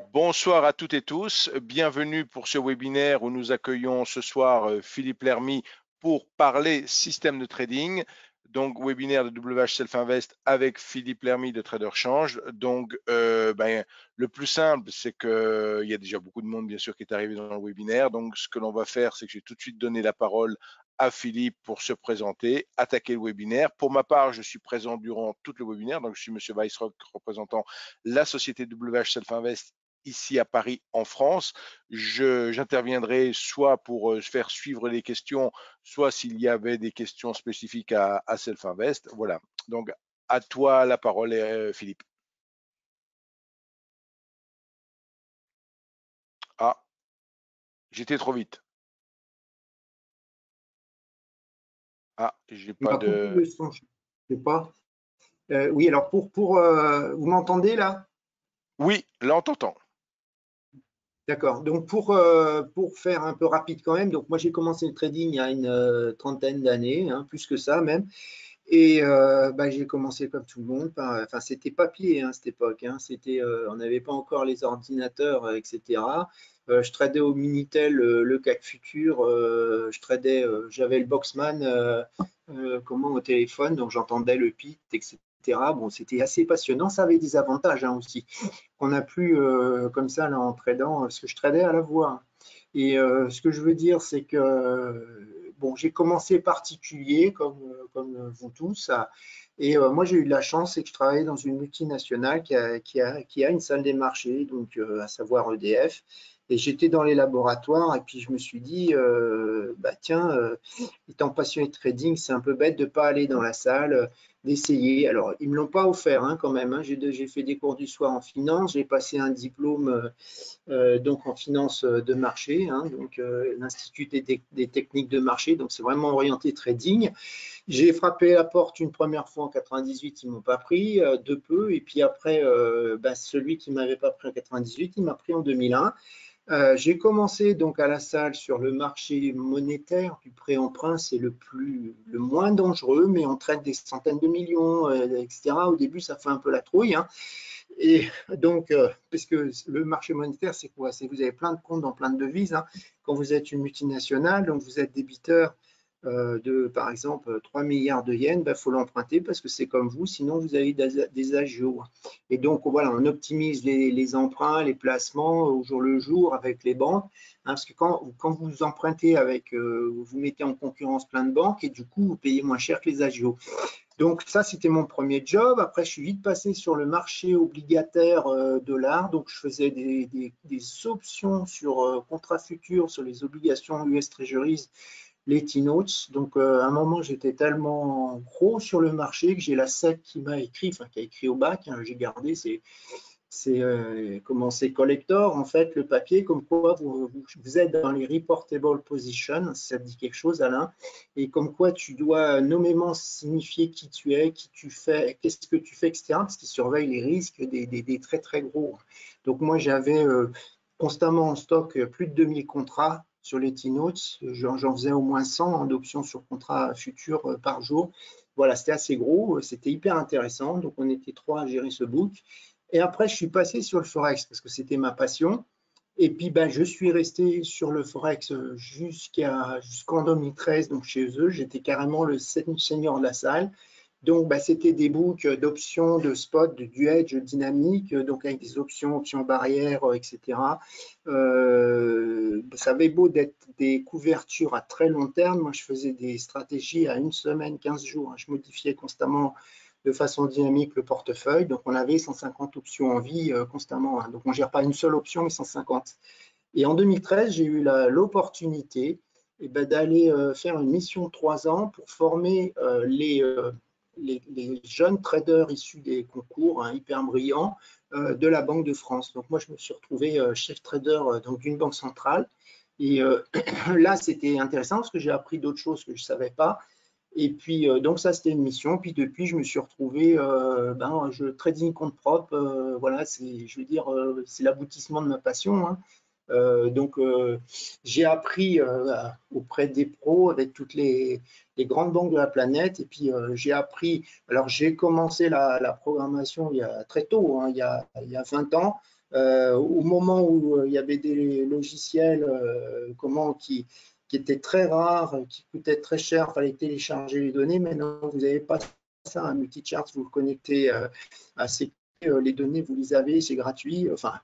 Bonsoir à toutes et tous. Bienvenue pour ce webinaire où nous accueillons ce soir Philippe Lermy pour parler système de trading. Donc, webinaire de WH Self Invest avec Philippe Lermy de Trader Change. Donc, le plus simple, c'est qu'il y a déjà beaucoup de monde, bien sûr, qui est arrivé dans le webinaire. Donc, ce que l'on va faire, c'est que je vais tout de suite donner la parole à Philippe pour se présenter, attaquer le webinaire. Pour ma part, je suis présent durant tout le webinaire. Donc, je suis Monsieur Weissrock, représentant la société WH Self Invest ici à Paris, en France. J'interviendrai soit pour faire suivre les questions, soit s'il y avait des questions spécifiques à Self Invest. Voilà. Donc, à toi la parole, Philippe. Ah, j'étais trop vite. Ah, j'ai pas Coupé de. le son, je sais pas. Oui, alors vous m'entendez là? Oui, là on t'entend. D'accord. Donc pour faire un peu rapide quand même, donc moi j'ai commencé le trading il y a une trentaine d'années, hein, plus que ça même. Et j'ai commencé comme tout le monde enfin c'était papier à cette époque, hein, on n'avait pas encore les ordinateurs, etc. Je tradais au Minitel le CAC futur, j'avais le Boxman au téléphone, donc j'entendais le PIT, etc. Bon, c'était assez passionnant, ça avait des avantages hein, aussi, qu'on n'a plus comme ça là en tradant, parce que je tradais à la voix. Et ce que je veux dire, c'est que bon, j'ai commencé particulier comme vous tous, et moi j'ai eu de la chance, c'est que je travaillais dans une multinationale qui a une salle des marchés, donc à savoir EDF. Et j'étais dans les laboratoires et puis je me suis dit, tiens, étant passionné de trading, c'est un peu bête de ne pas aller dans la salle, d'essayer. Alors, ils ne me l'ont pas offert hein, quand même. Hein. J'ai fait des cours du soir en finance, j'ai passé un diplôme donc en finance de marché, hein, donc l'Institut des techniques de marché, donc c'est vraiment orienté trading. J'ai frappé la porte une première fois en 98, ils ne m'ont pas pris, de peu, et puis après, celui qui ne m'avait pas pris en 98, il m'a pris en 2001. J'ai commencé donc à la salle sur le marché monétaire du prêt-emprunt, c'est le moins dangereux, mais on traite des centaines de millions, etc. Au début, ça fait un peu la trouille, hein. Et donc, puisque le marché monétaire, c'est quoi? C'est que vous avez plein de comptes dans plein de devises, hein. Quand vous êtes une multinationale, donc vous êtes débiteur de, par exemple, 3 milliards de yens, il faut l'emprunter parce que c'est comme vous, sinon vous avez des agios. Et donc, voilà, on optimise les emprunts, les placements au jour le jour avec les banques, hein, parce que quand vous empruntez vous mettez en concurrence plein de banques et du coup, vous payez moins cher que les agios. Donc ça, c'était mon premier job. Après, je suis vite passé sur le marché obligataire dollar. Donc, je faisais des options sur contrats futurs, sur les obligations US Treasuries, les T-Notes. Donc, à un moment, j'étais tellement gros sur le marché que j'ai la SEC qui m'a écrit, enfin qui a écrit au bac, hein, j'ai gardé, c'est collector, en fait, le papier, comme quoi vous êtes dans les reportable positions, si ça te dit quelque chose, Alain, et comme quoi tu dois nommément signifier qui tu es, qui tu fais, qu'est-ce que tu fais, etc., parce qu'ils surveillent les risques des très, très gros. Donc, moi, j'avais constamment en stock plus de 2000 contrats sur les T-Notes. J'en faisais au moins 100 en options sur contrats futurs par jour. Voilà, c'était assez gros, c'était hyper intéressant. Donc, on était trois à gérer ce book. Et après, je suis passé sur le Forex parce que c'était ma passion. Et puis, je suis resté sur le Forex jusqu'en 2013. Donc, chez eux, j'étais carrément le senior de la salle. Donc, c'était des books d'options, de spot, du hedge dynamique, donc avec des options barrières, etc. Ça avait beau d'être des couvertures à très long terme. Moi, je faisais des stratégies à une semaine, 15 jours. Je modifiais constamment de façon dynamique le portefeuille. Donc, on avait 150 options en vie constamment. Donc, on ne gère pas une seule option, mais 150. Et en 2013, j'ai eu l'opportunité d'aller faire une mission de 3 ans pour former les jeunes traders issus des concours hein, hyper brillants de la Banque de France. Donc, moi, je me suis retrouvé chef trader d'une banque centrale. Et là, c'était intéressant parce que j'ai appris d'autres choses que je ne savais pas. Et puis, donc ça, c'était une mission. Puis depuis, je me suis retrouvé, je trading compte propre. Voilà, je veux dire, c'est l'aboutissement de ma passion. Hein. Donc, j'ai appris auprès des pros avec toutes les grandes banques de la planète. Et puis, j'ai appris. Alors, j'ai commencé la programmation il y a très tôt, hein, il y a 20 ans. au moment où il y avait des logiciels qui étaient très rares, qui coûtaient très cher, il fallait télécharger les données. Maintenant, vous n'avez pas ça, un multichart, vous le connectez à CQ, les données, vous les avez, c'est gratuit. Enfin,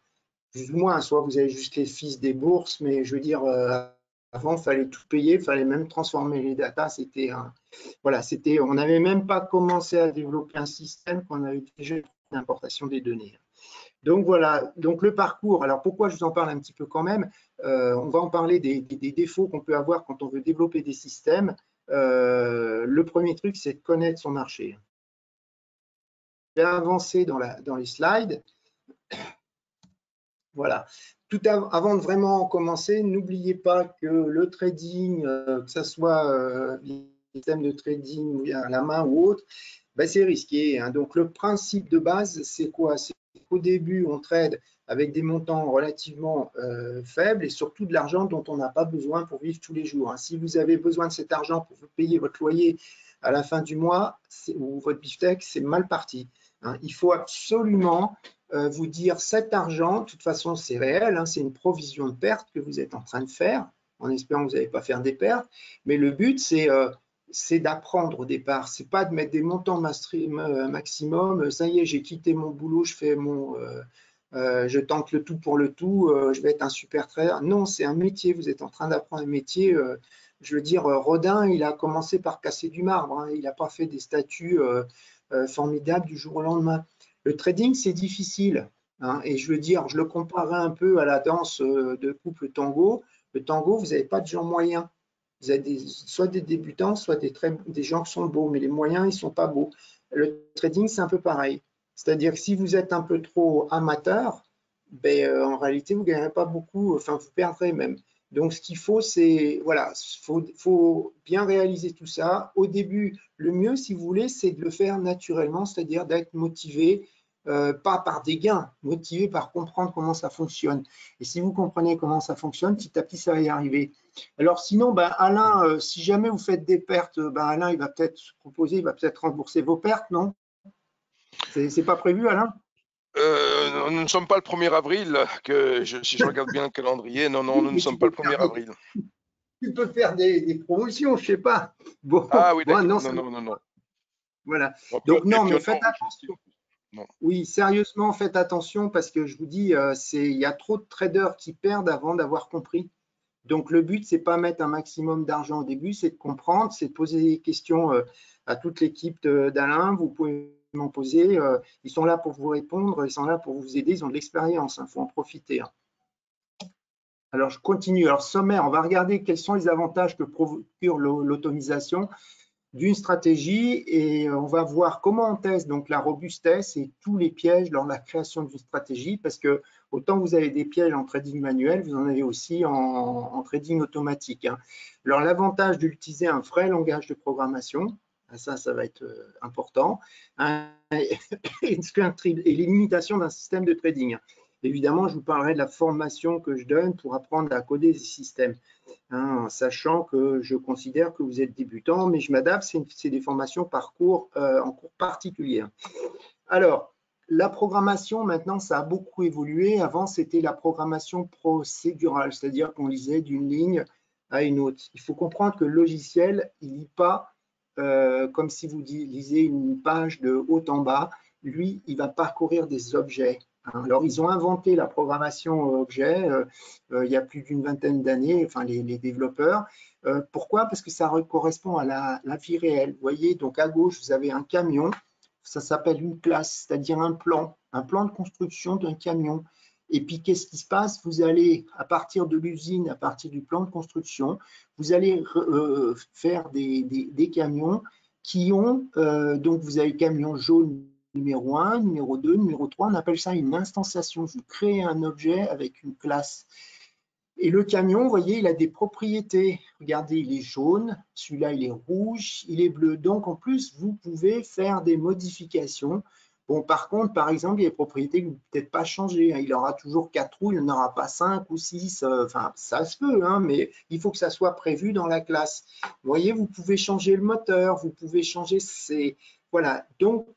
plus ou moins, soit vous avez juste les fils des bourses, mais je veux dire, avant, il fallait tout payer, il fallait même transformer les datas. Voilà, on n'avait même pas commencé à développer un système qu'on avait déjà l'importation des données. Donc voilà, donc le parcours, alors pourquoi je vous en parle un petit peu quand même, on va en parler des défauts qu'on peut avoir quand on veut développer des systèmes. Le premier truc, c'est de connaître son marché. Je vais avancer dans les slides. Voilà. Avant de vraiment commencer, n'oubliez pas que le trading, que ce soit des systèmes de trading à la main ou autre, ben, c'est risqué. Hein. Donc le principe de base, c'est quoi? C'est qu'au début, on trade avec des montants relativement faibles et surtout de l'argent dont on n'a pas besoin pour vivre tous les jours. Hein. Si vous avez besoin de cet argent pour payer votre loyer à la fin du mois ou votre beefsteak, c'est mal parti. Hein. Il faut absolument vous dire cet argent, de toute façon c'est réel, hein, c'est une provision de perte que vous êtes en train de faire, en espérant que vous n'allez pas faire des pertes, mais le but c'est d'apprendre au départ, c'est pas de mettre des montants maximum, ça y est j'ai quitté mon boulot, je tente le tout pour le tout, je vais être un super trader. Non, c'est un métier, vous êtes en train d'apprendre un métier. Je veux dire, Rodin, il a commencé par casser du marbre, hein, il n'a pas fait des statues formidables du jour au lendemain. Le trading, c'est difficile. Hein, et je veux dire, je le comparais un peu à la danse de couple tango. Le tango, vous n'avez pas de gens moyens. Vous avez soit des débutants, soit des gens qui sont beaux, mais les moyens, ils ne sont pas beaux. Le trading, c'est un peu pareil. C'est-à-dire que si vous êtes un peu trop amateur, ben, en réalité, vous ne gagnerez pas beaucoup, enfin, vous perdrez même. Donc, ce qu'il faut, c'est, voilà, faut bien réaliser tout ça. Au début, le mieux, si vous voulez, c'est de le faire naturellement, c'est-à-dire d'être motivé, pas par des gains, motivé par comprendre comment ça fonctionne. Et si vous comprenez comment ça fonctionne, petit à petit, ça va y arriver. Alors sinon, ben, Alain, si jamais vous faites des pertes, ben, Alain, il va peut-être se proposer, il va peut-être rembourser vos pertes, non? C'est pas prévu, Alain? Nous ne sommes pas le 1er avril, si je regarde bien le calendrier, non, Oui, nous ne mais sommes pas le 1er avril. tu peux faire des promotions, je sais pas. Bon, Ah oui, bon d'accord, non, non. voilà. Et Donc puis non, mais on est faites enregistré. attention. Non. Oui, sérieusement, faites attention parce que je vous dis, il y a trop de traders qui perdent avant d'avoir compris. Donc le but, c'est pas mettre un maximum d'argent au début, c'est de comprendre, c'est de poser des questions à toute l'équipe d'Alain. Vous pouvez m'en poser. Ils sont là pour vous répondre, ils sont là pour vous aider, ils ont de l'expérience, il faut en profiter. Hein. Alors je continue. Alors sommaire, on va regarder quels sont les avantages que procure l'automisation d'une stratégie et on va voir comment on teste donc la robustesse et tous les pièges lors de la création d'une stratégie parce que autant vous avez des pièges en trading manuel, vous en avez aussi en trading automatique. Hein. Alors l'avantage d'utiliser un vrai langage de programmation, ça va être important, et les limitations d'un système de trading. Évidemment, je vous parlerai de la formation que je donne pour apprendre à coder ces systèmes. Hein, en sachant que je considère que vous êtes débutant, mais je m'adapte, c'est des formations en cours particulier. Alors, la programmation, maintenant, ça a beaucoup évolué. Avant, c'était la programmation procédurale, c'est-à-dire qu'on lisait d'une ligne à une autre. Il faut comprendre que le logiciel, il ne lit pas comme si vous lisez une page de haut en bas. Lui, il va parcourir des objets. Alors, ils ont inventé la programmation objet il y a plus d'une vingtaine d'années, enfin les développeurs. Pourquoi? Parce que ça correspond à la vie réelle. Vous voyez, donc à gauche, vous avez un camion, ça s'appelle une classe, c'est-à-dire un plan de construction d'un camion. Et puis, qu'est-ce qui se passe? Vous allez, à partir de l'usine, à partir du plan de construction, vous allez faire des camions qui ont, donc vous avez le camion jaune numéro 1, numéro 2, numéro 3, on appelle ça une instanciation. Vous créez un objet avec une classe. Et le camion, vous voyez, il a des propriétés. Regardez, il est jaune, celui-là, il est rouge, il est bleu. Donc, en plus, vous pouvez faire des modifications. Bon, par contre, par exemple, il y a des propriétés que vous ne pouvez peut-être pas changer. Hein. Il aura toujours 4 roues, il n'en aura pas 5 ou 6. Enfin, ça se peut, hein, mais il faut que ça soit prévu dans la classe. Vous voyez, vous pouvez changer le moteur, vous pouvez changer ces… Voilà, donc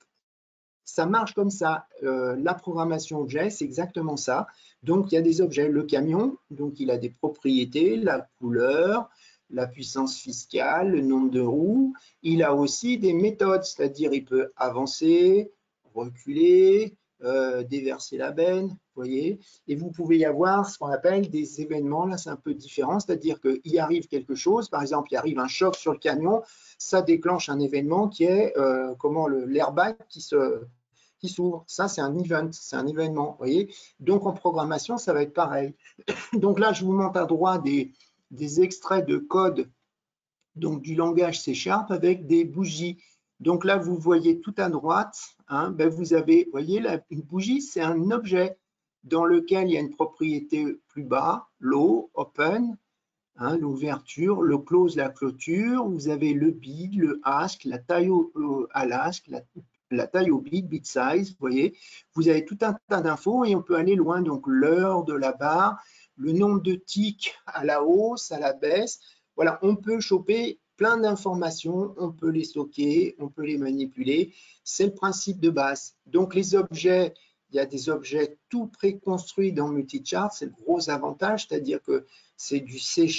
ça marche comme ça. La programmation objet, c'est exactement ça. Donc, il y a des objets. Le camion, donc il a des propriétés, la couleur, la puissance fiscale, le nombre de roues. Il a aussi des méthodes, c'est-à-dire il peut avancer, reculer, déverser la benne, vous voyez. Et vous pouvez y avoir ce qu'on appelle des événements. Là, c'est un peu différent, c'est-à-dire qu'il arrive quelque chose. Par exemple, il arrive un choc sur le camion. Ça déclenche un événement qui est l'airbag qui s'ouvre. Ça, c'est un event, c'est un événement. Vous voyez. Donc, en programmation, ça va être pareil. Donc là, je vous montre à droite des extraits de code donc du langage C# avec des bougies. Donc là, vous voyez tout à droite, hein, ben vous avez, voyez, une bougie, c'est un objet dans lequel il y a une propriété plus bas, l'eau, open, hein, l'ouverture, le close, la clôture. Vous avez le bit, le ask, la taille à l'ask, la taille au bit, bit size, vous voyez. Vous avez tout un tas d'infos et on peut aller loin, donc l'heure de la barre, le nombre de ticks à la hausse, à la baisse. Voilà, on peut choper plein d'informations, on peut les stocker, on peut les manipuler. C'est le principe de base. Donc les objets, il y a des objets tout préconstruits dans Multichart, c'est le gros avantage, c'est-à-dire que c'est du C#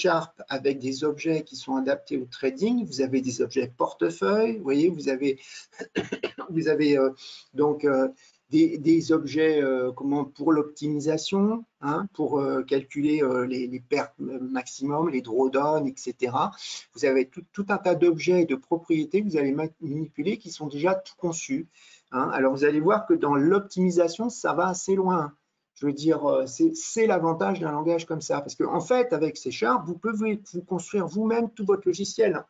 avec des objets qui sont adaptés au trading. Vous avez des objets portefeuille, vous voyez, vous avez donc des objets pour l'optimisation, hein, pour calculer les pertes maximum, les drawdowns, etc. Vous avez tout un tas d'objets et de propriétés que vous allez manipuler qui sont déjà tout conçus. Hein. Alors, vous allez voir que dans l'optimisation, ça va assez loin. Je veux dire, c'est l'avantage d'un langage comme ça. Parce qu'en fait, avec C#, vous pouvez vous construire vous-même tout votre logiciel. Hein.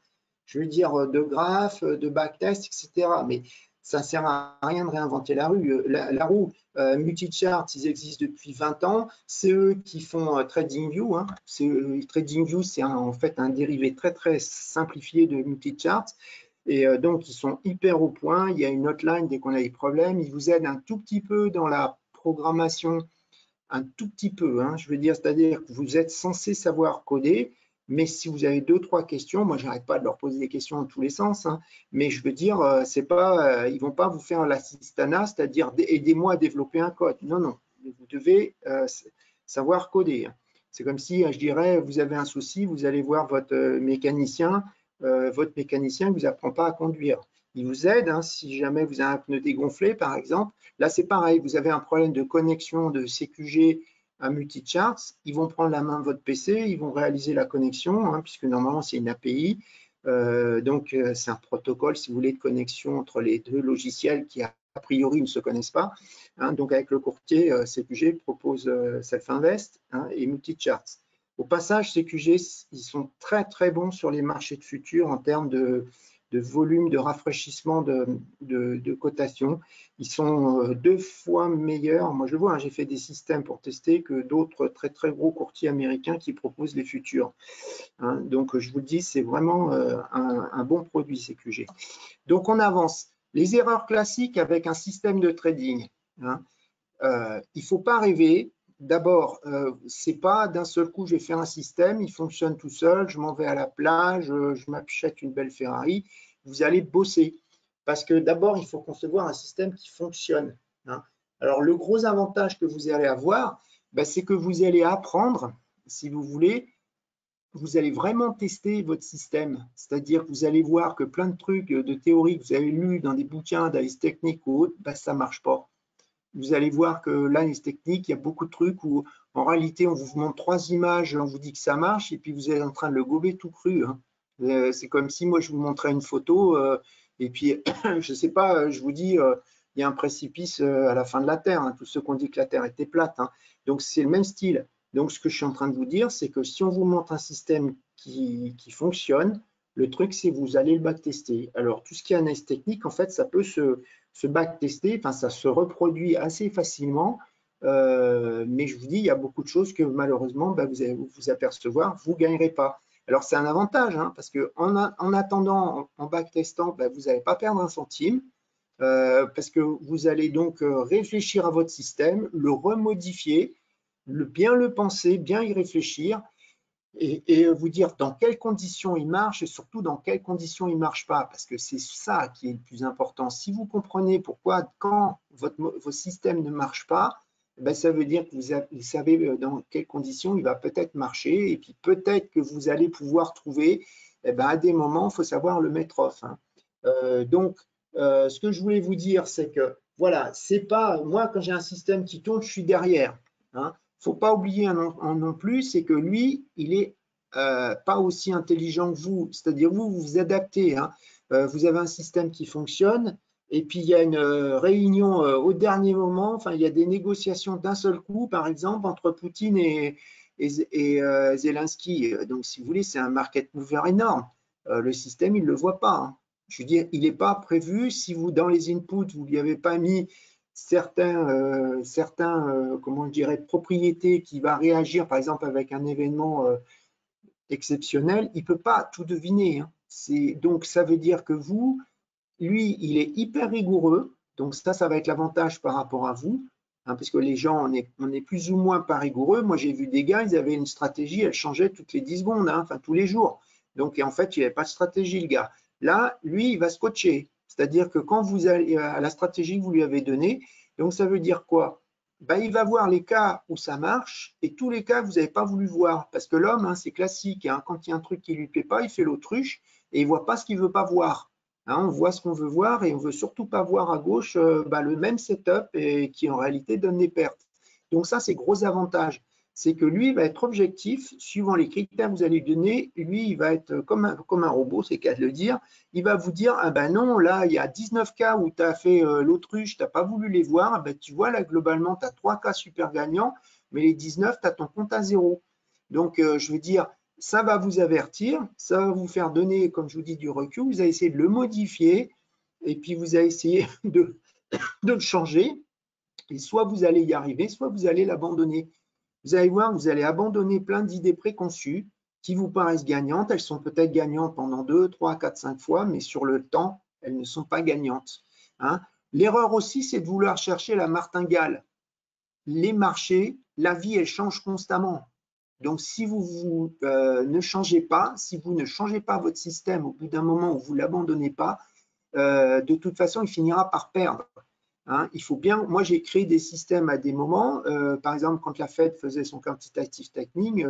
Je veux dire, de graphes, de backtest, etc. Mais ça ne sert à rien de réinventer la roue. Multichart, ils existent depuis 20 ans. C'est eux qui font TradingView. Hein. TradingView, c'est en fait un dérivé très, très simplifié de Multichart. Et donc, ils sont hyper au point. Il y a une hotline dès qu'on a des problèmes. Ils vous aident un tout petit peu dans la programmation, un tout petit peu. Hein. Je veux dire, c'est-à-dire que vous êtes censé savoir coder. Mais si vous avez 2-3 questions, moi, j'arrête pas de leur poser des questions dans tous les sens. Hein, mais je veux dire, c'est pas, ils vont pas vous faire l'assistana, c'est-à-dire aidez-moi à développer un code. Non, non. Vous devez savoir coder. C'est comme si je dirais, vous avez un souci, vous allez voir votre mécanicien ne vous apprend pas à conduire. Il vous aide hein, si jamais vous avez un pneu dégonflé, par exemple. Là, c'est pareil. Vous avez un problème de connexion de CQG à Multicharts, ils vont prendre la main de votre PC, ils vont réaliser la connexion, hein, puisque normalement c'est une API. Donc c'est un protocole, si vous voulez, de connexion entre les deux logiciels qui a priori ne se connaissent pas. Hein, donc avec le courtier, CQG propose Self-Invest hein, et Multicharts. Au passage, CQG, ils sont très très bons sur les marchés de futurs en termes de volume de rafraîchissement de cotation. Ils sont 2 fois meilleurs. Moi, je vois, hein, j'ai fait des systèmes pour tester que d'autres très, très gros courtiers américains qui proposent les futurs. Hein, donc, je vous le dis, c'est vraiment un bon produit CQG. Donc, on avance. Les erreurs classiques avec un système de trading. Hein, il ne faut pas rêver. D'abord, c'est pas d'un seul coup, je vais faire un système, il fonctionne tout seul, je m'en vais à la plage, je m'achète une belle Ferrari. Vous allez bosser. Parce que d'abord, il faut concevoir un système qui fonctionne. Hein. Alors, le gros avantage que vous allez avoir, ben, c'est que vous allez apprendre, si vous voulez, vous allez vraiment tester votre système. C'est-à-dire que vous allez voir que plein de trucs de théorie que vous avez lus dans des bouquins d'analyse technique ou autre, ben, ça ne marche pas. Vous allez voir que l'analyse technique, il y a beaucoup de trucs où en réalité, on vous montre 3 images, on vous dit que ça marche et puis vous êtes en train de le gober tout cru. Hein. C'est comme si moi, je vous montrais une photo et puis, je ne sais pas, je vous dis, il y a un précipice à la fin de la Terre. Hein. Tous ceux qui ont dit que la Terre était plate. Hein. Donc, c'est le même style. Donc, ce que je suis en train de vous dire, c'est que si on vous montre un système qui fonctionne, le truc, c'est que vous allez le backtester. Alors, tout ce qui est analyse technique, en fait, ça peut se backtester, enfin, ça se reproduit assez facilement. Mais je vous dis, il y a beaucoup de choses que malheureusement, ben, vous allez vous apercevoir, vous ne gagnerez pas. Alors, c'est un avantage, hein, parce qu'en attendant, en backtestant, ben, vous n'allez pas perdre un centime, parce que vous allez donc réfléchir à votre système, le remodifier, bien le penser, bien y réfléchir. et vous dire dans quelles conditions il marche et surtout dans quelles conditions il ne marche pas, parce que c'est ça qui est le plus important. Si vous comprenez pourquoi, quand votre système ne marche pas, ben ça veut dire que vous savez dans quelles conditions il va peut-être marcher, et puis peut-être que vous allez pouvoir trouver, eh ben à des moments, il faut savoir le mettre off. Hein. Ce que je voulais vous dire, c'est que voilà, c'est pas moi quand j'ai un système qui tourne, je suis derrière. Hein. Faut pas oublier non plus, c'est que lui, il est pas aussi intelligent que vous. C'est-à-dire vous vous adaptez. Hein. Vous avez un système qui fonctionne, et puis il y a une réunion au dernier moment. Enfin, il y a des négociations d'un seul coup, par exemple, entre Poutine et Zelensky. Donc, si vous voulez, c'est un market mover énorme. Le système, il ne le voit pas. Hein. Je veux dire, il n'est pas prévu. Si vous, dans les inputs, vous ne lui avez pas mis certains comment je dirais, propriétés qui va réagir, par exemple, avec un événement exceptionnel, il ne peut pas tout deviner. Hein. Donc, ça veut dire que vous, lui, il est hyper rigoureux. Donc, ça va être l'avantage par rapport à vous. Hein, parce que les gens, on est plus ou moins pas rigoureux. Moi, j'ai vu des gars, ils avaient une stratégie, elle changeait toutes les 10 secondes, hein, enfin tous les jours. Donc, en fait, il n'avait pas de stratégie, le gars. Là, lui, il va se coacher. C'est-à-dire que quand vous allez à la stratégie que vous lui avez donnée, donc ça veut dire quoi? Ben, il va voir les cas où ça marche et tous les cas que vous n'avez pas voulu voir. Parce que l'homme, hein, c'est classique. Hein, quand il y a un truc qui ne lui plaît pas, il fait l'autruche et il ne voit pas ce qu'il ne veut pas voir. Hein, on voit ce qu'on veut voir et on ne veut surtout pas voir à gauche le même setup et qui en réalité donne des pertes. Donc ça, c'est gros avantage. C'est que lui, il va être objectif, suivant les critères que vous allez lui donner, lui, il va être comme un robot, c'est qu'à le dire, il va vous dire, ah ben non, là, il y a 19 cas où tu as fait l'autruche, tu n'as pas voulu les voir, ah ben, tu vois, là, globalement, tu as 3 cas super gagnants, mais les 19, tu as ton compte à zéro. Donc, je veux dire, ça va vous avertir, ça va vous faire donner, comme je vous dis, du recul, vous allez essayer de le modifier, et puis vous allez essayer de le changer, et soit vous allez y arriver, soit vous allez l'abandonner. Vous allez voir, vous allez abandonner plein d'idées préconçues qui vous paraissent gagnantes. Elles sont peut-être gagnantes pendant 2, 3, 4, 5 fois, mais sur le temps, elles ne sont pas gagnantes. Hein. L'erreur aussi, c'est de vouloir chercher la martingale. Les marchés, la vie, elle change constamment. Donc, si vous ne changez pas, si vous ne changez pas votre système au bout d'un moment où vous ne l'abandonnez pas, de toute façon, il finira par perdre. Hein, il faut bien, moi j'ai créé des systèmes à des moments, par exemple quand la Fed faisait son quantitative tightening,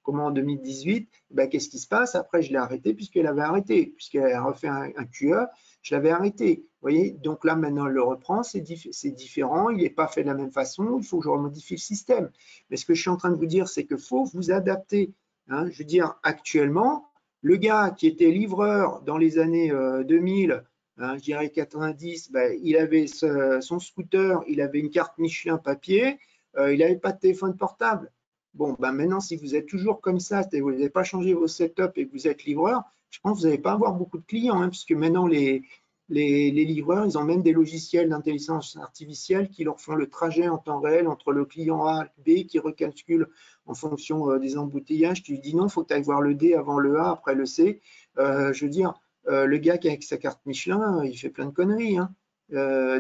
comme en 2018, ben, qu'est-ce qui se passe? Après je l'ai arrêté puisqu'elle avait arrêté, puisqu'elle a refait un QE, je l'avais arrêté. Vous voyez, donc là maintenant elle le reprend, c'est différent, il n'est pas fait de la même façon, il faut que je remodifie le système. Mais ce que je suis en train de vous dire, c'est qu'il faut vous adapter. Hein, je veux dire, actuellement, le gars qui était livreur dans les années 2000, hein, je dirais 90, ben, il avait son scooter, il avait une carte Michelin papier, il n'avait pas de téléphone portable. Bon, ben maintenant, si vous êtes toujours comme ça, vous n'avez pas changé vos setups et que vous êtes livreur, je pense que vous n'allez pas avoir beaucoup de clients, hein, puisque maintenant, les livreurs, ils ont même des logiciels d'intelligence artificielle qui leur font le trajet en temps réel entre le client A et B, qui recalculent en fonction des embouteillages. Tu lui dis non, il faut que tu ailles voir le D avant le A, après le C. Je veux dire, le gars qui a avec sa carte Michelin, il fait plein de conneries. Hein.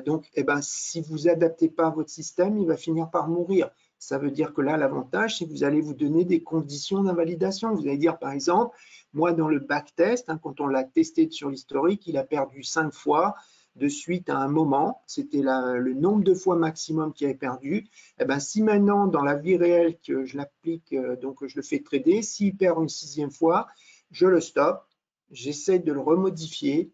Donc, eh ben, si vous n'adaptez pas votre système, il va finir par mourir. Ça veut dire que là, l'avantage, c'est que vous allez vous donner des conditions d'invalidation. Vous allez dire, par exemple, moi, dans le backtest, hein, quand on l'a testé sur l'historique, il a perdu 5 fois de suite à un moment. C'était le nombre de fois maximum qu'il avait perdu. Eh ben, si maintenant, dans la vie réelle, que je l'applique, donc je le fais trader, s'il perd une 6e fois, je le stoppe, j'essaie de le remodifier,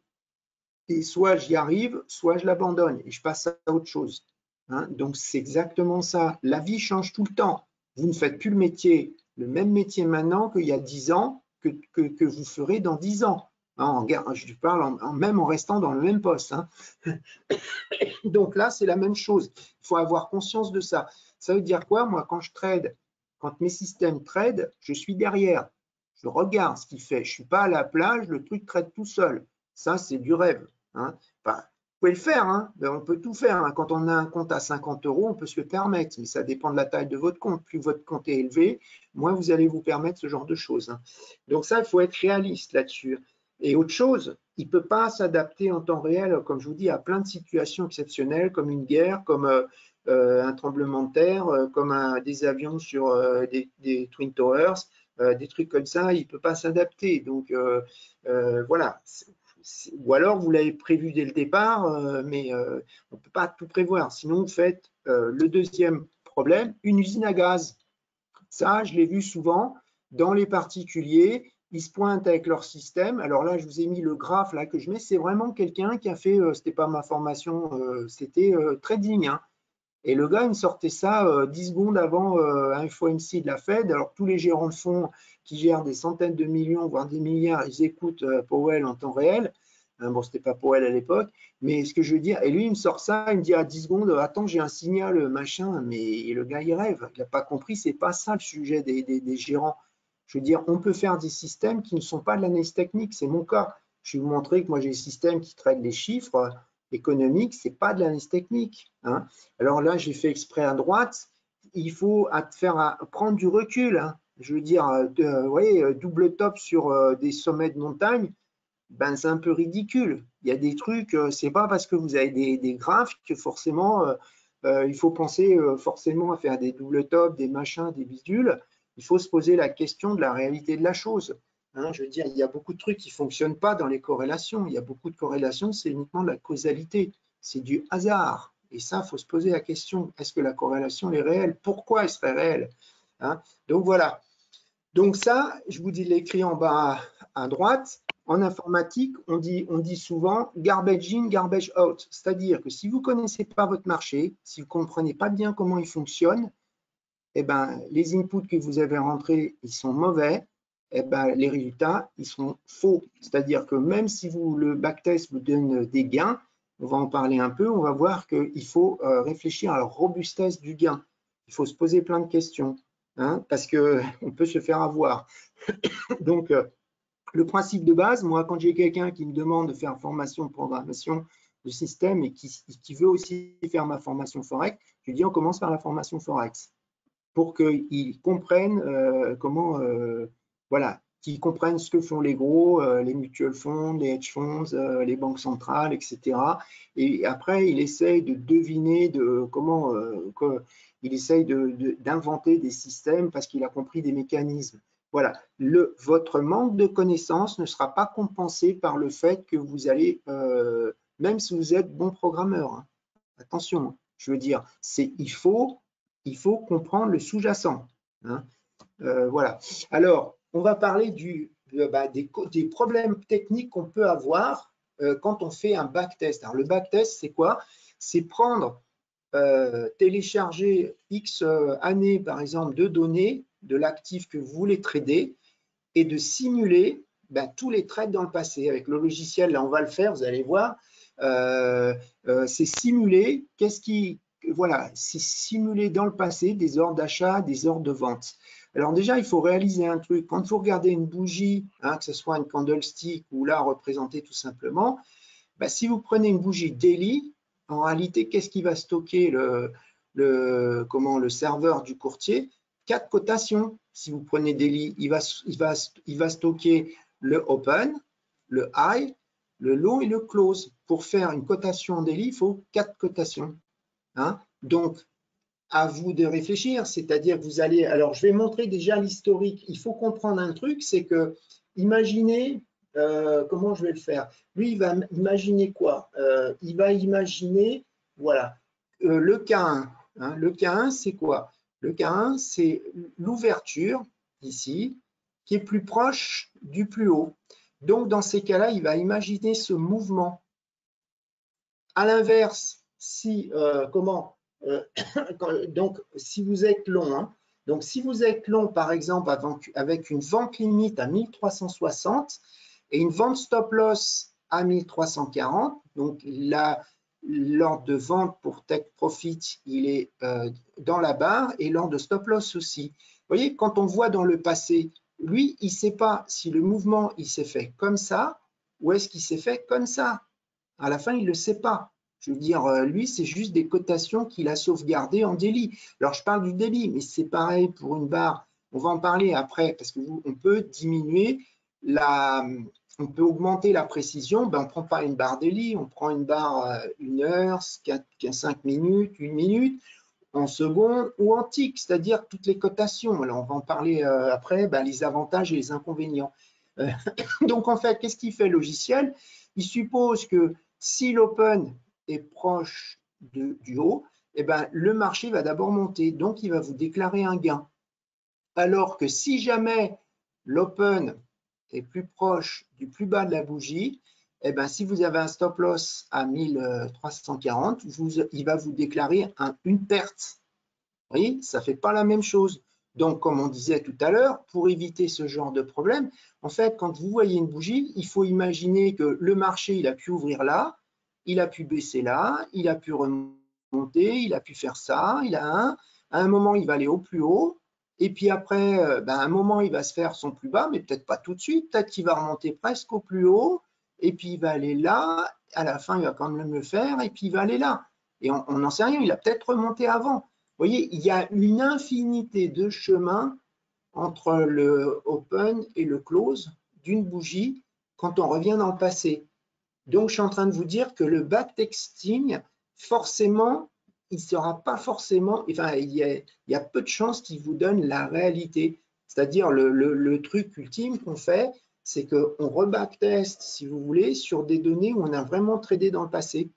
et soit j'y arrive, soit je l'abandonne et je passe à autre chose. Hein, donc, c'est exactement ça. La vie change tout le temps. Vous ne faites plus le même métier maintenant qu'il y a 10 ans que vous ferez dans 10 ans. Hein, je parle même en restant dans le même poste. Hein. Donc là, c'est la même chose. Il faut avoir conscience de ça. Ça veut dire quoi? Moi, quand je trade, quand mes systèmes trade, je suis derrière. Je regarde ce qu'il fait. Je ne suis pas à la plage, le truc trade tout seul. Ça, c'est du rêve. Hein. Enfin, vous pouvez le faire, hein. On peut tout faire. Hein. Quand on a un compte à 50 €, on peut se le permettre, mais ça dépend de la taille de votre compte. Plus votre compte est élevé, moins vous allez vous permettre ce genre de choses. Hein. Donc ça, il faut être réaliste là-dessus. Et autre chose, il ne peut pas s'adapter en temps réel, comme je vous dis, à plein de situations exceptionnelles, comme une guerre, comme un tremblement de terre, comme des avions sur des Twin Towers. des trucs comme ça, il ne peut pas s'adapter. Donc, voilà. Ou alors, vous l'avez prévu dès le départ, mais on ne peut pas tout prévoir. Sinon, vous faites le deuxième problème, une usine à gaz. Ça, je l'ai vu souvent dans les particuliers. Ils se pointent avec leur système. Alors là, je vous ai mis le graphe là que je mets. C'est vraiment quelqu'un qui a fait, c'était pas ma formation, c'était trading. Hein. Et le gars, il me sortait ça 10 secondes avant un FOMC de la Fed. Alors, tous les gérants de fonds qui gèrent des centaines de millions, voire des milliards, ils écoutent Powell en temps réel. Bon, c'était pas Powell à l'époque, mais ce que je veux dire, et lui, il me sort ça, il me dit à 10 secondes, attends, j'ai un signal, machin, mais le gars, il rêve. Il n'a pas compris, c'est pas ça le sujet des gérants. Je veux dire, on peut faire des systèmes qui ne sont pas de l'analyse technique, c'est mon cas. Je vais vous montrer que moi, j'ai des systèmes qui traitent les chiffres économiques, c'est pas de l'analyse technique. Hein. Alors là, j'ai fait exprès à droite, il faut prendre du recul. Hein. Je veux dire, vous voyez, double top sur des sommets de montagne, ben, c'est un peu ridicule. Il y a des trucs, c'est pas parce que vous avez des graphes que forcément, il faut penser forcément à faire des double tops, des machins, des bidules. Il faut se poser la question de la réalité de la chose. Hein, je veux dire, il y a beaucoup de trucs qui ne fonctionnent pas dans les corrélations. Il y a beaucoup de corrélations, c'est uniquement de la causalité. C'est du hasard. Et ça, il faut se poser la question, est-ce que la corrélation est réelle? Pourquoi elle serait réelle? Hein? Donc voilà. Donc ça, je vous dis l'écrit en bas à droite. En informatique, on dit souvent garbage in, garbage out. C'est-à-dire que si vous ne connaissez pas votre marché, si vous ne comprenez pas bien comment il fonctionne, eh ben, les inputs que vous avez rentrés, ils sont mauvais, eh ben, les résultats, ils sont faux. C'est-à-dire que même si le backtest vous donne des gains, on va en parler un peu, on va voir qu'il faut réfléchir à la robustesse du gain. Il faut se poser plein de questions, hein, parce qu'on peut se faire avoir. Donc, le principe de base, moi, quand j'ai quelqu'un qui me demande de faire une formation de programmation de système et qui veut aussi faire ma formation Forex, je lui dis on commence par la formation Forex pour qu'ils comprennent comment, voilà, qu'ils comprennent ce que font les gros, les mutual funds, les hedge funds, les banques centrales, etc. Et après, il essaye de deviner comment, il essaye d'inventer des systèmes parce qu'il a compris des mécanismes. Voilà, votre manque de connaissances ne sera pas compensé par le fait que vous allez, même si vous êtes bon programmeur, hein, attention, hein, je veux dire, il faut comprendre le sous-jacent. Hein. Voilà. Alors, on va parler des problèmes techniques qu'on peut avoir quand on fait un backtest. Alors, le backtest, c'est quoi? C'est prendre, télécharger X années, par exemple, de données de l'actif que vous voulez trader et de simuler tous les trades dans le passé. Avec le logiciel, là, on va le faire, vous allez voir. C'est simuler, voilà, c'est simuler dans le passé des ordres d'achat, des ordres de vente. Alors déjà, il faut réaliser un truc. Quand vous regardez une bougie, hein, que ce soit une candlestick ou là représentée tout simplement, si vous prenez une bougie daily, en réalité, qu'est-ce qui va stocker le serveur du courtier? 4 cotations. Si vous prenez daily, il va stocker le open, le high, le low et le close. Pour faire une cotation en daily, il faut 4 cotations. Hein? Donc, à vous de réfléchir, c'est-à-dire que vous allez… Alors, je vais montrer déjà l'historique. Il faut comprendre un truc, c'est que, imaginez, comment je vais le faire? Lui, il va imaginer quoi? Il va imaginer, voilà, le K1. Hein, le K1, c'est quoi? Le K1, c'est l'ouverture, ici, qui est plus proche du plus haut. Donc, dans ces cas-là, il va imaginer ce mouvement. À l'inverse, si, donc, si vous êtes long, hein, donc si vous êtes long, par exemple, avec une vente limite à 1360 et une vente stop loss à 1340, donc là, l'ordre de vente pour take profit, il est dans la barre et l'ordre de stop loss aussi. Vous voyez, quand on voit dans le passé, lui, il ne sait pas si le mouvement, il s'est fait comme ça ou est-ce qu'il s'est fait comme ça. À la fin, il ne le sait pas. Je veux dire, lui, c'est juste des cotations qu'il a sauvegardées en daily. Alors, je parle du daily, mais c'est pareil pour une barre. On va en parler après, parce qu'on peut diminuer on peut augmenter la précision. On ne prend pas une barre daily, on prend une barre 1 heure, 5 minutes, 1 minute. en second ou en tick, c'est-à-dire toutes les cotations. Alors, on va en parler après, les avantages et les inconvénients. Donc, en fait, qu'est-ce qu'il fait le logiciel? Il suppose que si l'open est proche du haut, le marché va d'abord monter. Donc, il va vous déclarer un gain. Alors que si jamais l'open est plus proche du plus bas de la bougie, si vous avez un stop loss à 1340, il va vous déclarer une perte. Vous voyez, ça ne fait pas la même chose. Donc, comme on disait tout à l'heure, pour éviter ce genre de problème, en fait, quand vous voyez une bougie, il faut imaginer que le marché, il a pu ouvrir là, il a pu baisser là, il a pu remonter, il a pu faire ça, à un moment, il va aller au plus haut, et puis après, à un moment, il va se faire son plus bas, mais peut-être pas tout de suite, peut-être qu'il va remonter presque au plus haut, et puis il va aller là, à la fin, il va quand même le faire, et puis il va aller là. Et on n'en sait rien, il a peut-être remonté avant. Vous voyez, il y a une infinité de chemins entre le open et le close d'une bougie quand on revient dans le passé. Donc, je suis en train de vous dire que le backtesting, forcément, il ne sera pas forcément, enfin, il y a peu de chances qu'il vous donne la réalité. C'est-à-dire, le truc ultime qu'on fait, c'est qu'on rebackteste, si vous voulez, sur des données où on a vraiment tradé dans le passé.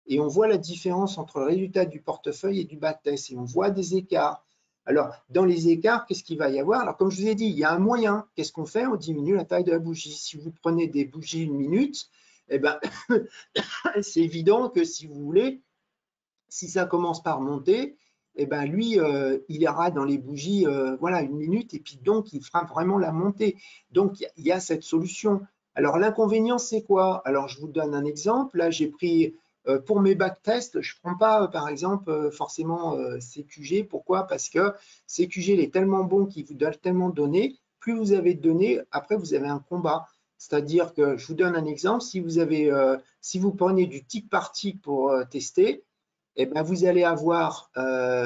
Et on voit la différence entre le résultat du portefeuille et du backtest. Et on voit des écarts. Alors, dans les écarts, qu'est-ce qu'il va y avoir? Alors, comme je vous ai dit, il y a un moyen. Qu'est-ce qu'on fait? On diminue la taille de la bougie. Si vous prenez des bougies 1 minute, c'est évident que si vous voulez, si ça commence par monter, lui, il ira dans les bougies, 1 minute, et puis donc, il fera vraiment la montée. Donc, il y a cette solution. Alors, l'inconvénient, c'est quoi? Alors, je vous donne un exemple. Là, j'ai pris, pour mes backtests, je ne prends pas, par exemple, forcément CQG. Pourquoi? Parce que CQG, il est tellement bon qu'il vous donne tellement de données. Plus vous avez de données, après, vous avez un combat. C'est-à-dire que, je vous donne un exemple, si vous prenez du tick par tick pour tester, vous allez avoir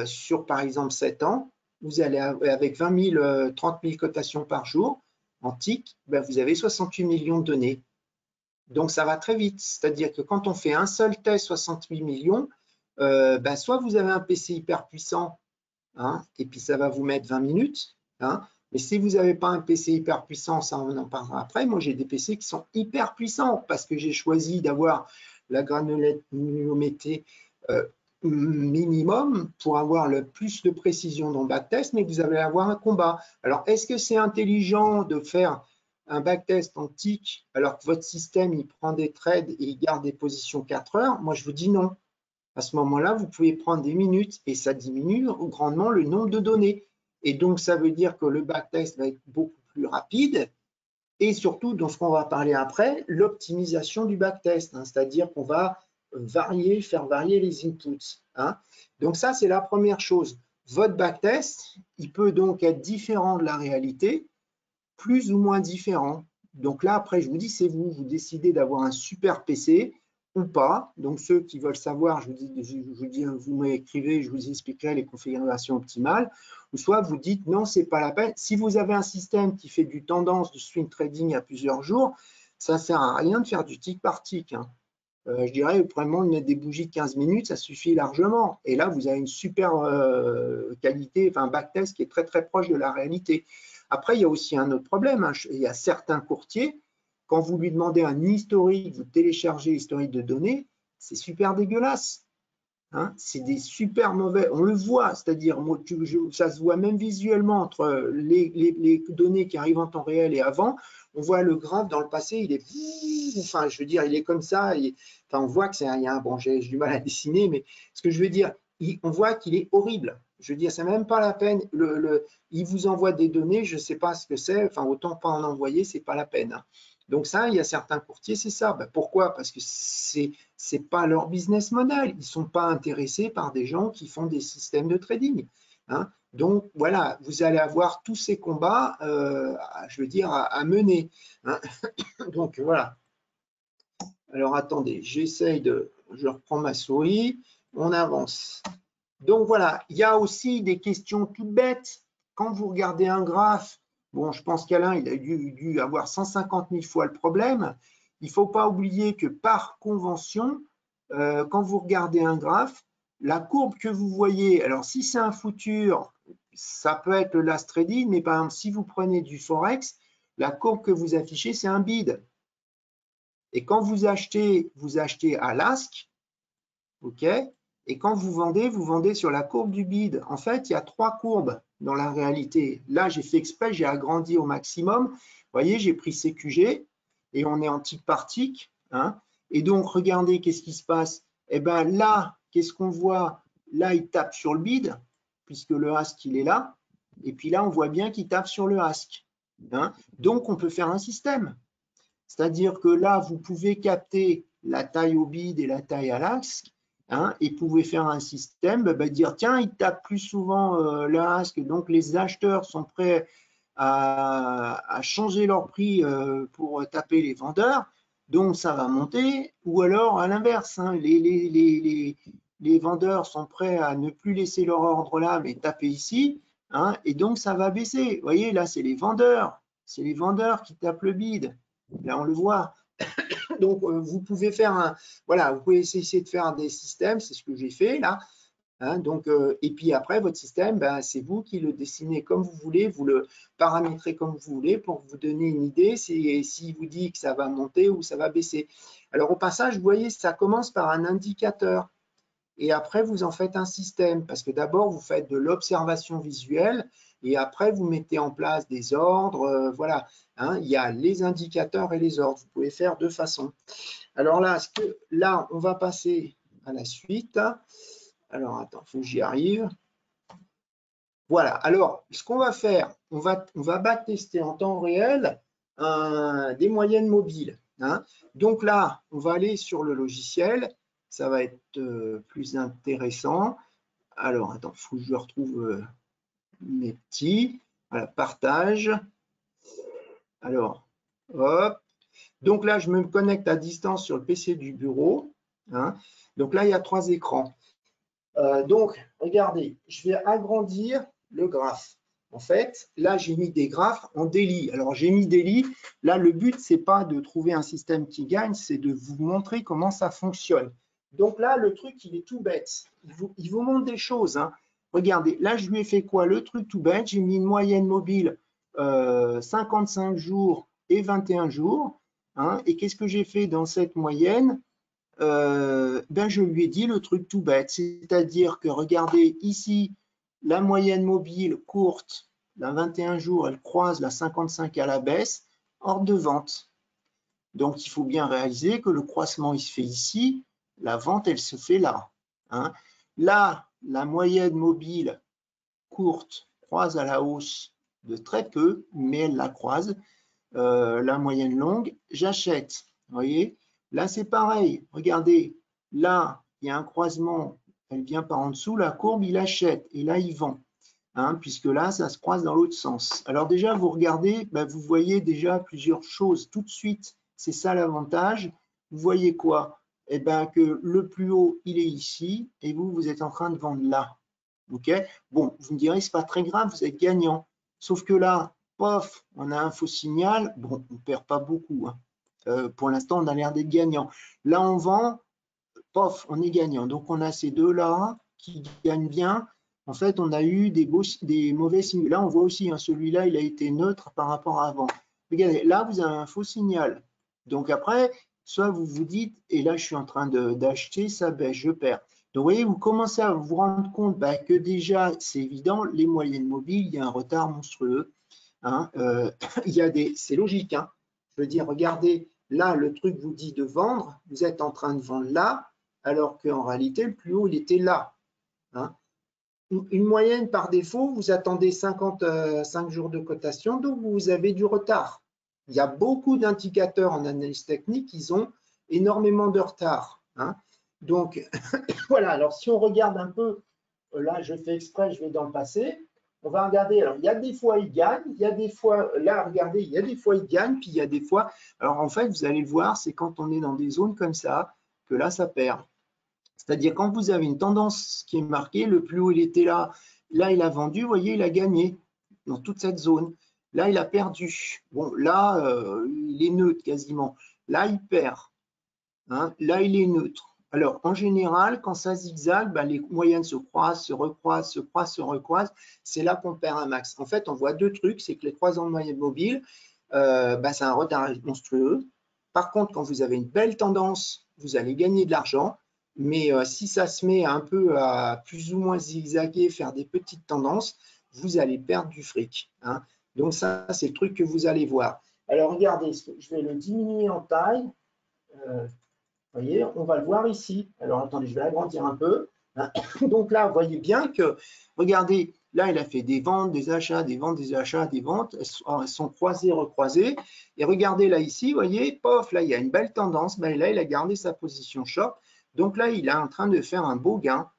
sur, par exemple, 7 ans, vous allez avec 20 000, 30 000 cotations par jour en tick, vous avez 68 millions de données. Donc, ça va très vite. C'est-à-dire que quand on fait un seul test, 68 millions, soit vous avez un PC hyper puissant, et puis ça va vous mettre 20 minutes, mais si vous n'avez pas un PC hyper puissant, ça on en parlera après. Moi, j'ai des PC qui sont hyper puissants parce que j'ai choisi d'avoir la granularité minimum pour avoir le plus de précision dans le backtest, mais vous allez avoir un combat. Alors, est-ce que c'est intelligent de faire un backtest en tick alors que votre système il prend des trades et il garde des positions 4 heures? Moi, je vous dis non. À ce moment-là, vous pouvez prendre des minutes et ça diminue grandement le nombre de données. Et donc, ça veut dire que le backtest va être beaucoup plus rapide et surtout, dans ce qu'on va parler après, l'optimisation du backtest, c'est-à-dire qu'on va faire varier les inputs. Donc ça, c'est la première chose. Votre backtest, il peut donc être différent de la réalité, plus ou moins différent. Donc là, après, je vous dis, c'est vous décidez d'avoir un super PC ou pas. Donc ceux qui veulent savoir, je vous dis, vous m'écrivez, je vous expliquerai les configurations optimales. Ou soit vous dites, non, c'est pas la peine. Si vous avez un système qui fait du tendance de swing trading à plusieurs jours, ça ne sert à rien de faire du tick par tick. Je dirais vraiment de mettre des bougies de 15 minutes, ça suffit largement. Et là, vous avez une super qualité, enfin backtest qui est très très proche de la réalité. Après, il y a aussi un autre problème. Il y a certains courtiers, quand vous lui demandez un historique, vous téléchargez l'historique de données, c'est super dégueulasse. C'est des super mauvais, on le voit, c'est-à-dire ça se voit même visuellement entre les données qui arrivent en temps réel et avant. On voit le graphe dans le passé, il est, enfin, je veux dire, il est comme ça. On voit que bon, j'ai du mal à dessiner, mais ce que je veux dire, on voit qu'il est horrible. Je veux dire, c'est même pas la peine. Il vous envoie des données, je ne sais pas ce que c'est. Enfin, autant pas en envoyer, c'est pas la peine. Donc ça, il y a certains courtiers, c'est ça. Pourquoi? Parce que c'est pas leur business model. Ils ne sont pas intéressés par des gens qui font des systèmes de trading. Donc voilà, vous allez avoir tous ces combats, je veux dire, à mener. Donc voilà. Alors attendez, je reprends ma souris, on avance. Donc voilà, il y a aussi des questions toutes bêtes. Quand vous regardez un graphe, bon, je pense qu'Alain, il a dû avoir 150 000 fois le problème. Il ne faut pas oublier que par convention, quand vous regardez un graphe, la courbe que vous voyez, alors si c'est un futur, ça peut être le last trading, mais par exemple, si vous prenez du Forex, la courbe que vous affichez, c'est un bid. Et quand vous achetez à l'ask, OK? Et quand vous vendez sur la courbe du bid. En fait, il y a 3 courbes dans la réalité. Là, j'ai fait exprès, j'ai agrandi au maximum. Vous voyez, j'ai pris CQG et on est en tick par tick. Hein? Et donc, regardez, qu'est-ce qui se passe? Eh bien, là, qu'est-ce qu'on voit? Là, il tape sur le bid, puisque le ask, il est là. Et puis là, on voit bien qu'il tape sur le ask. Hein? Donc, on peut faire un système. C'est-à-dire que là, vous pouvez capter la taille au bid et la taille à l'ask, hein, et vous pouvez faire un système, dire tiens, il tape plus souvent le ask, donc les acheteurs sont prêts à changer leur prix pour taper les vendeurs, donc ça va monter, ou alors à l'inverse, hein, les vendeurs sont prêts à ne plus laisser leur ordre là, mais taper ici, hein, et donc ça va baisser. Vous voyez, là, c'est les vendeurs qui tapent le bid. Là, on le voit. Donc, vous pouvez faire voilà, vous pouvez essayer de faire des systèmes, c'est ce que j'ai fait là. Hein, donc, et puis après, votre système, c'est vous qui le dessinez comme vous voulez, vous le paramétrez comme vous voulez pour vous donner une idée si vous dit que ça va monter ou ça va baisser. Alors, au passage, vous voyez, ça commence par un indicateur. Et après, vous en faites un système, parce que d'abord, vous faites de l'observation visuelle, et après, vous mettez en place des ordres. Voilà, hein, il y a les indicateurs et les ordres. Vous pouvez faire de façon. Alors là, on va passer à la suite. Alors, attends, il faut que j'y arrive. Voilà, alors, ce qu'on va faire, on va backtester en temps réel des moyennes mobiles. Hein. Donc là, on va aller sur le logiciel. Ça va être plus intéressant. Alors, attends, il faut que je retrouve mes petits. Voilà, partage. Alors, hop. Donc là, je me connecte à distance sur le PC du bureau. Hein. Donc là, il y a 3 écrans. Donc, regardez, je vais agrandir le graphe. En fait, là, j'ai mis des graphes en daily. Alors, j'ai mis daily. Là, le but, ce n'est pas de trouver un système qui gagne, c'est de vous montrer comment ça fonctionne. Donc là, le truc, il est tout bête. Il vous montre des choses. Hein. Regardez, là, je lui ai fait quoi? Le truc tout bête, j'ai mis une moyenne mobile 55 jours et 21 jours. Hein. Et qu'est-ce que j'ai fait dans cette moyenne? Je lui ai dit le truc tout bête, c'est-à-dire que regardez ici, la moyenne mobile courte, la 21 jours, elle croise la 55 à la baisse, ordre de vente. Donc, il faut bien réaliser que le croissement, il se fait ici, la vente, elle se fait là. Hein. Là, la moyenne mobile courte croise à la hausse de très peu, mais elle la croise. La moyenne longue, j'achète. Vous voyez? Là, c'est pareil. Regardez, là, il y a un croisement. Elle vient par en dessous, la courbe, il achète. Et là, il vend. Hein, puisque là, ça se croise dans l'autre sens. Alors déjà, vous regardez, vous voyez déjà plusieurs choses tout de suite. C'est ça l'avantage. Vous voyez quoi? Eh bien, que le plus haut, il est ici, et vous, vous êtes en train de vendre là. OK? Bon, vous me direz, c'est pas très grave, vous êtes gagnant. Sauf que là, pof, on a un faux signal. Bon, on ne perd pas beaucoup. Hein. Pour l'instant, on a l'air d'être gagnant. Là, on vend, pof, on est gagnant. Donc, on a ces deux-là qui gagnent bien. En fait, on a eu des mauvais signaux. Là, on voit aussi, hein, celui-là, il a été neutre par rapport à avant. Regardez, là, vous avez un faux signal. Donc après, soit vous vous dites, et là, je suis en train d'acheter, ça baisse, je perds. Donc, vous voyez, vous commencez à vous rendre compte que déjà, c'est évident, les moyennes mobiles, il y a un retard monstrueux. Hein, c'est logique. Hein. Je veux dire, regardez, là, le truc vous dit de vendre, vous êtes en train de vendre là, alors qu'en réalité, le plus haut, il était là. Hein. Une moyenne par défaut, vous attendez 55 jours de cotation, donc vous avez du retard. Il y a beaucoup d'indicateurs en analyse technique, ils ont énormément de retard. Hein. Donc, voilà, alors si on regarde un peu, là, je fais exprès, je vais dans le passé, on va regarder, alors il y a des fois il gagne, il y a des fois, là, regardez, il y a des fois il gagne, puis il y a des fois, alors en fait, vous allez le voir, c'est quand on est dans des zones comme ça, que là, ça perd. C'est-à-dire quand vous avez une tendance qui est marquée, le plus haut il était là, là il a vendu, vous voyez, il a gagné dans toute cette zone. Là, il a perdu. Bon, là, il est neutre quasiment. Là, il perd. Hein. Là, il est neutre. Alors, en général, quand ça zigzague, ben, les moyennes se croisent, se recroisent, se croisent, se recroisent. C'est là qu'on perd un max. En fait, on voit deux trucs, c'est que les croisants de moyenne mobile, ben, c'est un retard monstrueux. Par contre, quand vous avez une belle tendance, vous allez gagner de l'argent. Mais si ça se met un peu à plus ou moins zigzaguer, faire des petites tendances, vous allez perdre du fric. Hein. Donc ça, c'est le truc que vous allez voir. Alors, regardez, je vais le diminuer en taille. Vous voyez, on va le voir ici. Alors, attendez, je vais agrandir un peu. Donc là, vous voyez bien que, regardez, là, il a fait des ventes, des achats, des ventes, des achats, des ventes. Elles sont croisées, recroisées. Et regardez là, ici, vous voyez, pof, là, il y a une belle tendance. Ben, là, il a gardé sa position short. Donc là, il est en train de faire un beau gain.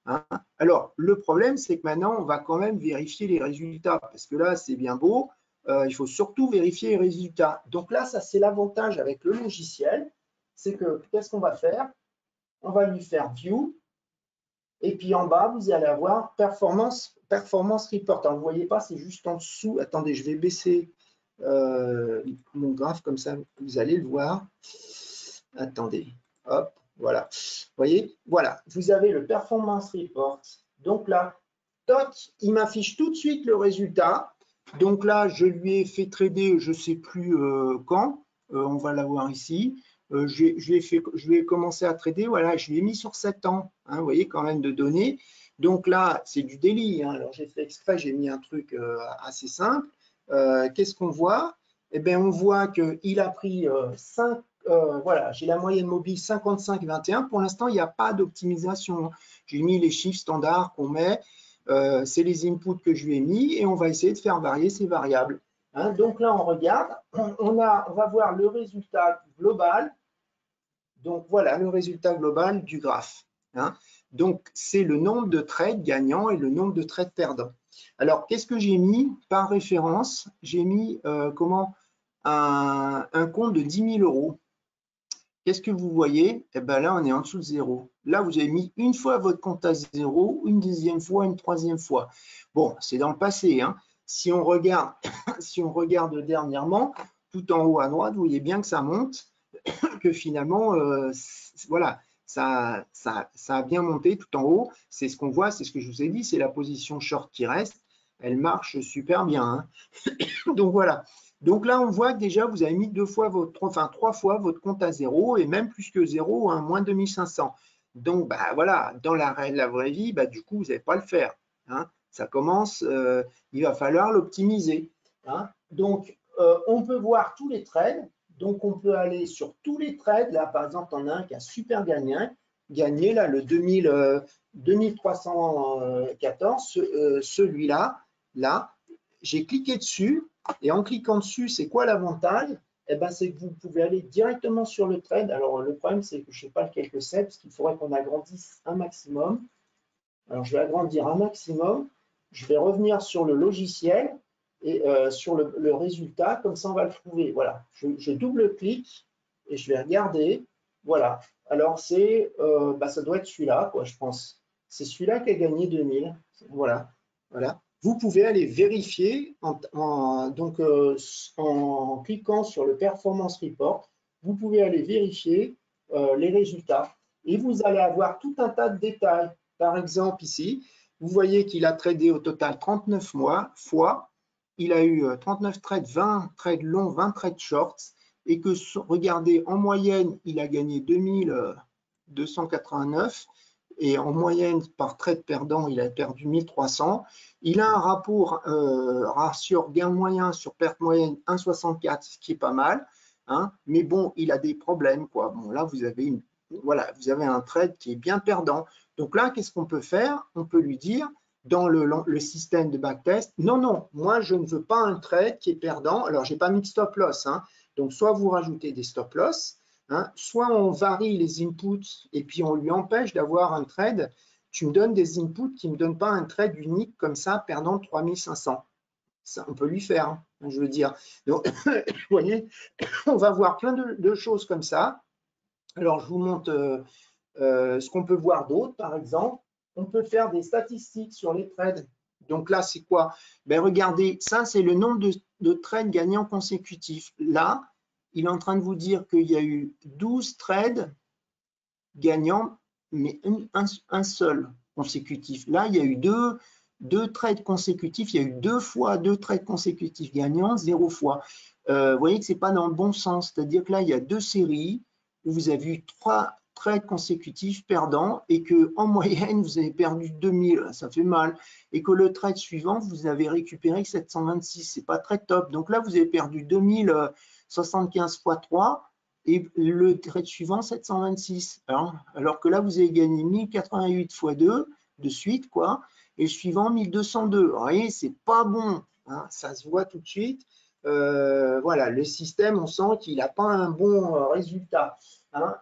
Hein. Alors, le problème, c'est que maintenant, on va quand même vérifier les résultats. Parce que là, c'est bien beau. Il faut surtout vérifier les résultats. Donc là, ça, c'est l'avantage avec le logiciel. C'est que, qu'est-ce qu'on va faire? On va lui faire View. Et puis en bas, vous allez avoir Performance Report. Alors, vous ne voyez pas, c'est juste en dessous. Attendez, je vais baisser mon graphe comme ça, vous allez le voir. Attendez, hop, voilà. Vous voyez, voilà, vous avez le Performance Report. Donc là, toc, il m'affiche tout de suite le résultat. Donc là, je lui ai fait trader, je ne sais plus quand. On va l'avoir ici. Je lui ai commencé à trader, voilà, je lui ai mis sur 7 ans, hein, vous voyez, quand même de données. Donc là, c'est du délit. Hein. Alors j'ai fait exprès, j'ai mis un truc assez simple. Qu'est-ce qu'on voit? Eh bien, on voit qu'il a pris 5, voilà, j'ai la moyenne mobile 55-21. Pour l'instant, il n'y a pas d'optimisation. J'ai mis les chiffres standards qu'on met. C'est les inputs que je lui ai mis et on va essayer de faire varier ces variables. Hein. Donc là, on regarde, on va voir le résultat global. Donc voilà le résultat global du graphe. Hein. Donc c'est le nombre de trades gagnants et le nombre de trades perdants. Alors qu'est-ce que j'ai mis par référence? J'ai mis un compte de 10 000 euros. Qu'est-ce que vous voyez? Eh bien là, on est en dessous de zéro. Là, vous avez mis une fois votre compte à zéro, une deuxième fois, une troisième fois. Bon, c'est dans le passé. Hein. Si on regarde, si on regarde dernièrement, tout en haut à droite, vous voyez bien que ça monte, que finalement, voilà, ça a bien monté tout en haut. C'est ce qu'on voit, c'est ce que je vous ai dit, c'est la position short qui reste. Elle marche super bien. Hein. Donc voilà. Donc là, on voit que déjà, vous avez mis 3 fois votre compte à zéro et même plus que zéro, hein, moins 2500. Donc, bah, voilà, dans la vraie vie, bah, du coup, vous n'allez pas le faire. Hein. Ça commence, il va falloir l'optimiser. Hein. Donc, on peut voir tous les trades. Donc, on peut aller sur tous les trades. Là, par exemple, on a un qui a super gagné là, le 2314, celui-là, là, j'ai cliqué dessus. Et en cliquant dessus, c'est quoi l'avantage? Eh ben, c'est que vous pouvez aller directement sur le trade. Alors, le problème, c'est que je ne sais pas lequel que c'est, parce qu'il faudrait qu'on agrandisse un maximum. Alors, je vais agrandir un maximum. Je vais revenir sur le logiciel et sur le résultat. Comme ça, on va le trouver. Voilà. Je double-clique et je vais regarder. Voilà. Alors, ça doit être celui-là, quoi, je pense. C'est celui-là qui a gagné 2000. Voilà. Voilà. Vous pouvez aller vérifier en cliquant sur le Performance Report. Vous pouvez aller vérifier les résultats et vous allez avoir tout un tas de détails. Par exemple, ici, vous voyez qu'il a tradé au total 39 fois. Il a eu 39 trades, 20 trades longs, 20 trades shorts. Et que, regardez, en moyenne, il a gagné 2289. Et en moyenne, par trade perdant, il a perdu 1300. Il a un ratio gain moyen sur perte moyenne 1,64, ce qui est pas mal. Hein, mais bon, il a des problèmes. Quoi. Bon, là, vous avez un trade qui est bien perdant. Donc là, qu'est-ce qu'on peut faire? On peut lui dire, dans le système de backtest, non, moi, je ne veux pas un trade qui est perdant. Alors, je n'ai pas mis de stop loss. Hein. Donc, soit vous rajoutez des stop loss, hein, soit on varie les inputs et puis on lui empêche d'avoir un trade. Tu me donnes des inputs qui ne me donnent pas un trade unique comme ça, perdant 3500. Ça, on peut lui faire, hein, je veux dire. Donc, vous voyez, on va voir plein de choses comme ça. Alors, je vous montre ce qu'on peut voir d'autre, par exemple. On peut faire des statistiques sur les trades. Donc là, c'est quoi? Ben, regardez, ça, c'est le nombre de trades gagnants consécutifs. Là, il est en train de vous dire qu'il y a eu 12 trades gagnant, mais un seul consécutif. Là, il y a eu deux trades consécutifs, il y a eu 2 fois 2 trades consécutifs gagnants, 0 fois. Vous voyez que ce n'est pas dans le bon sens, c'est-à-dire que là, il y a 2 séries où vous avez eu 3 trades consécutifs perdants et qu'en moyenne, vous avez perdu 2000, ça fait mal. Et que le trade suivant, vous avez récupéré 726, c'est pas très top. Donc là, vous avez perdu 2075 fois 3 et le trade suivant, 726. Alors que là, vous avez gagné 1088 fois 2 de suite, quoi. Et le suivant, 1202. Vous voyez, c'est pas bon. Hein, ça se voit tout de suite. Voilà, le système, on sent qu'il n'a pas un bon résultat. Hein,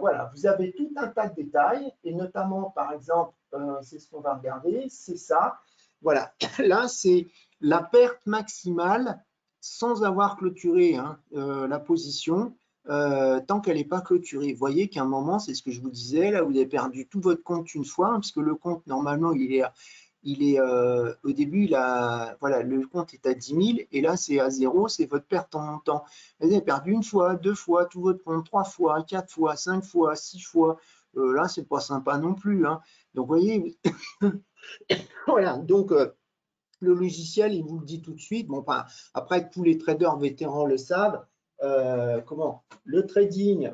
voilà, vous avez tout un tas de détails, et notamment, par exemple, c'est ce qu'on va regarder, c'est ça. Voilà, là, c'est la perte maximale sans avoir clôturé la position. Tant qu'elle n'est pas clôturée. Vous voyez qu'à un moment, c'est ce que je vous disais, là, vous avez perdu tout votre compte une fois, parce que le compte, normalement, au début, voilà, le compte est à 10 000, et là, c'est à 0, c'est votre perte en montant. Vous avez perdu une fois, 2 fois, tout votre compte, 3 fois, 4 fois, 5 fois, 6 fois. Là, c'est pas sympa non plus. Hein. Donc, vous voyez, voilà, donc le logiciel, il vous le dit tout de suite. Bon, enfin, après, tous les traders vétérans le savent. Le trading,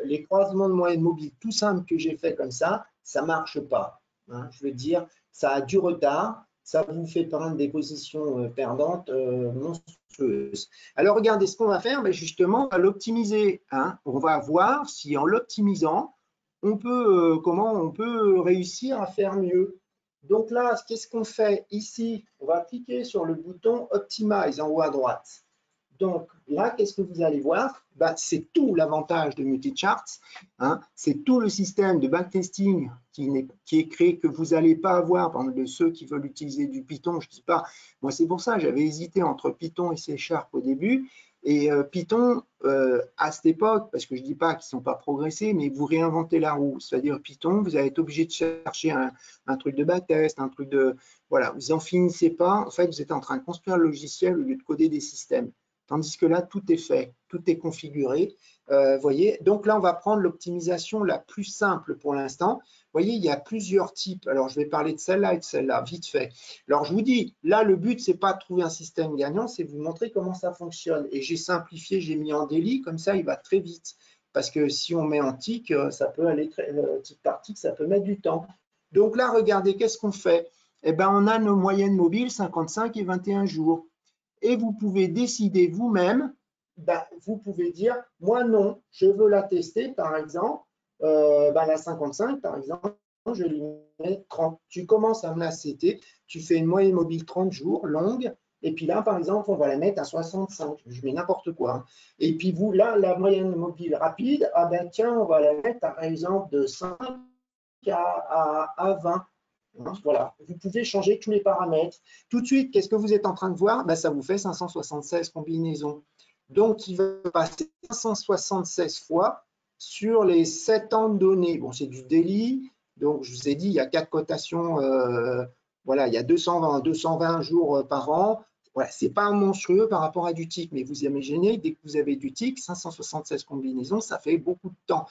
les croisements de moyenne mobile tout simple que j'ai fait comme ça ne marche pas. Hein, je veux dire, ça a du retard, ça vous fait prendre des positions perdantes monstrueuses. Alors, regardez ce qu'on va faire, ben justement, on va l'optimiser. Hein. On va voir si en l'optimisant, on peut réussir à faire mieux. Donc là, qu'est-ce qu'on fait ici? On va cliquer sur le bouton Optimize en haut à droite. Donc là, qu'est-ce que vous allez voir? Ben, c'est tout l'avantage de Multicharts. Hein, c'est tout le système de backtesting qui est créé, que vous n'allez pas avoir, par exemple, de ceux qui veulent utiliser du Python. Je ne dis pas, moi c'est pour ça, j'avais hésité entre Python et C# au début. Et Python, à cette époque, parce que je ne dis pas qu'ils ne sont pas progressés, mais vous réinventez la roue. C'est-à-dire Python, vous allez être obligé de chercher un truc de backtest, un truc de… Voilà, vous n'en finissez pas. En fait, vous êtes en train de construire le logiciel au lieu de coder des systèmes. Tandis que là, tout est fait, tout est configuré. Voyez, donc là, on va prendre l'optimisation la plus simple pour l'instant. Vous voyez, il y a plusieurs types. Alors, je vais parler de celle-là et de celle-là, vite fait. Alors, je vous dis, là, le but, c'est pas de trouver un système gagnant, c'est de vous montrer comment ça fonctionne. Et j'ai simplifié, j'ai mis en daily, comme ça, il va très vite. Parce que si on met en tick, ça peut aller tick par tick, ça peut mettre du temps. Donc là, regardez, qu'est-ce qu'on fait? Eh bien, on a nos moyennes mobiles, 55 et 21 jours. Et vous pouvez décider vous-même, vous pouvez dire, moi non, je veux la tester, par exemple, la 55, par exemple, je lui mets 30. Tu commences à me la setter, tu fais une moyenne mobile 30 jours, longue, et puis là, par exemple, on va la mettre à 65, je mets n'importe quoi. Et puis vous, là, la moyenne mobile rapide, ah ben tiens, on va la mettre, par exemple, de 5 à 20. Voilà, vous pouvez changer tous les paramètres. Tout de suite, qu'est-ce que vous êtes en train de voir? Ça vous fait 576 combinaisons. Donc, il va passer 576 fois sur les 7 ans de données. Bon, c'est du daily. Donc, je vous ai dit, il y a 4 cotations. Voilà, il y a 220 jours par an. Voilà, ce n'est pas monstrueux par rapport à du tick, mais vous imaginez, dès que vous avez du tick, 576 combinaisons, ça fait beaucoup de temps.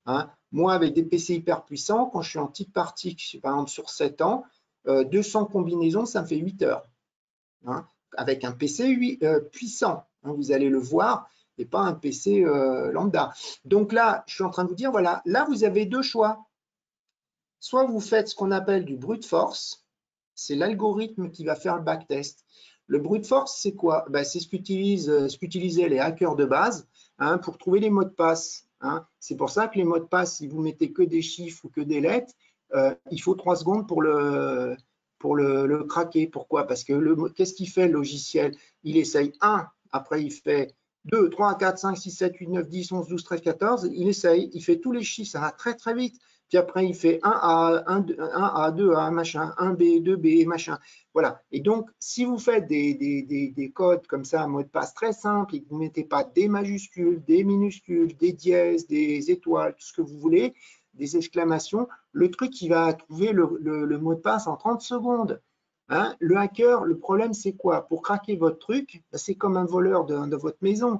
Hein. Moi, avec des PC hyper puissants, quand je suis en tick par tick, par exemple sur 7 ans, 200 combinaisons, ça me fait 8 heures. Hein. Avec un PC puissant, hein, vous allez le voir, et pas un PC lambda. Donc là, je suis en train de vous dire, voilà, là, vous avez 2 choix. Soit vous faites ce qu'on appelle du brute force, c'est l'algorithme qui va faire le backtest. Le brute force, c'est quoi? C'est ce qu'utilisaient les hackers de base pour trouver les mots de passe. Hein. C'est pour ça que les mots de passe, si vous mettez que des chiffres ou que des lettres, il faut 3 secondes pour le craquer. Pourquoi? Parce que qu'est-ce qu'il fait le logiciel? Il essaye 1, après il fait 2, 3, 4, 5, 6, 7, 8, 9, 10, 11, 12, 13, 14. Il essaye, il fait tous les chiffres, ça va très très vite. Puis après, il fait 1A, 1A, 2A, machin, 1B, 2B, machin. Voilà. Et donc, si vous faites des codes comme ça, un mot de passe très simple, et que vous ne mettez pas des majuscules, des minuscules, des dièses, des étoiles, tout ce que vous voulez, des exclamations, le truc, il va trouver le mot de passe en 30 secondes. Hein, le hacker, le problème, c'est quoi? Pour craquer votre truc, c'est comme un voleur de votre maison.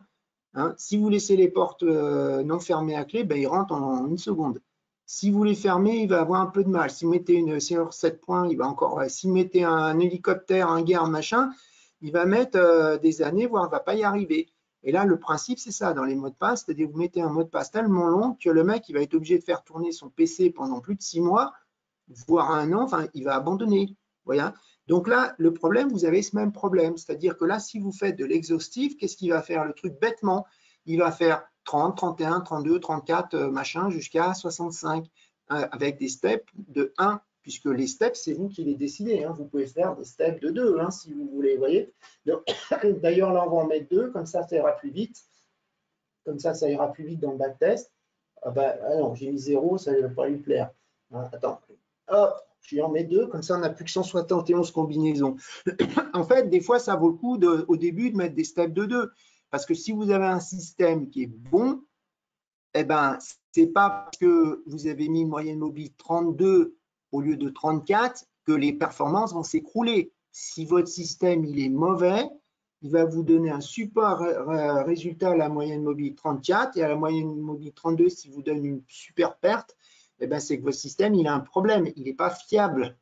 Hein. Si vous laissez les portes non fermées à clé, ben, il rentre en 1 seconde. Si vous les fermez, il va avoir un peu de mal. Si vous mettez une serrure 7 points, il va encore. Si vous mettez un hélicoptère, un guerre, machin, il va mettre des années, voire il ne va pas y arriver. Et là, le principe, c'est ça, dans les mots de passe, c'est-à-dire que vous mettez un mot de passe tellement long que le mec, il va être obligé de faire tourner son PC pendant plus de 6 mois, voire 1 an, enfin, il va abandonner. Voilà. Donc là, le problème, vous avez ce même problème. C'est-à-dire que là, si vous faites de l'exhaustif, qu'est-ce qu'il va faire? Le truc bêtement, il va faire 30, 31, 32, 34, machin, jusqu'à 65, avec des steps de 1, puisque les steps, c'est vous qui les décidez. Hein. Vous pouvez faire des steps de 2, hein, si vous voulez, voyez. D'ailleurs, là, on va en mettre 2, comme ça ira plus vite. Comme ça ira plus vite dans le backtest. Ah bah, ah non, j'ai mis 0, ça ne va pas lui plaire. Hein, attends, hop, je en mets 2, comme ça on n'a plus que 171 combinaisons. En fait, des fois, ça vaut le coup au début de mettre des steps de 2. Parce que si vous avez un système qui est bon, eh ben, ce n'est pas parce que vous avez mis une moyenne mobile 32 au lieu de 34 que les performances vont s'écrouler. Si votre système il est mauvais, il va vous donner un super résultat à la moyenne mobile 34 et à la moyenne mobile 32, s'il vous donne une super perte, eh ben, c'est que votre système il a un problème, il n'est pas fiable.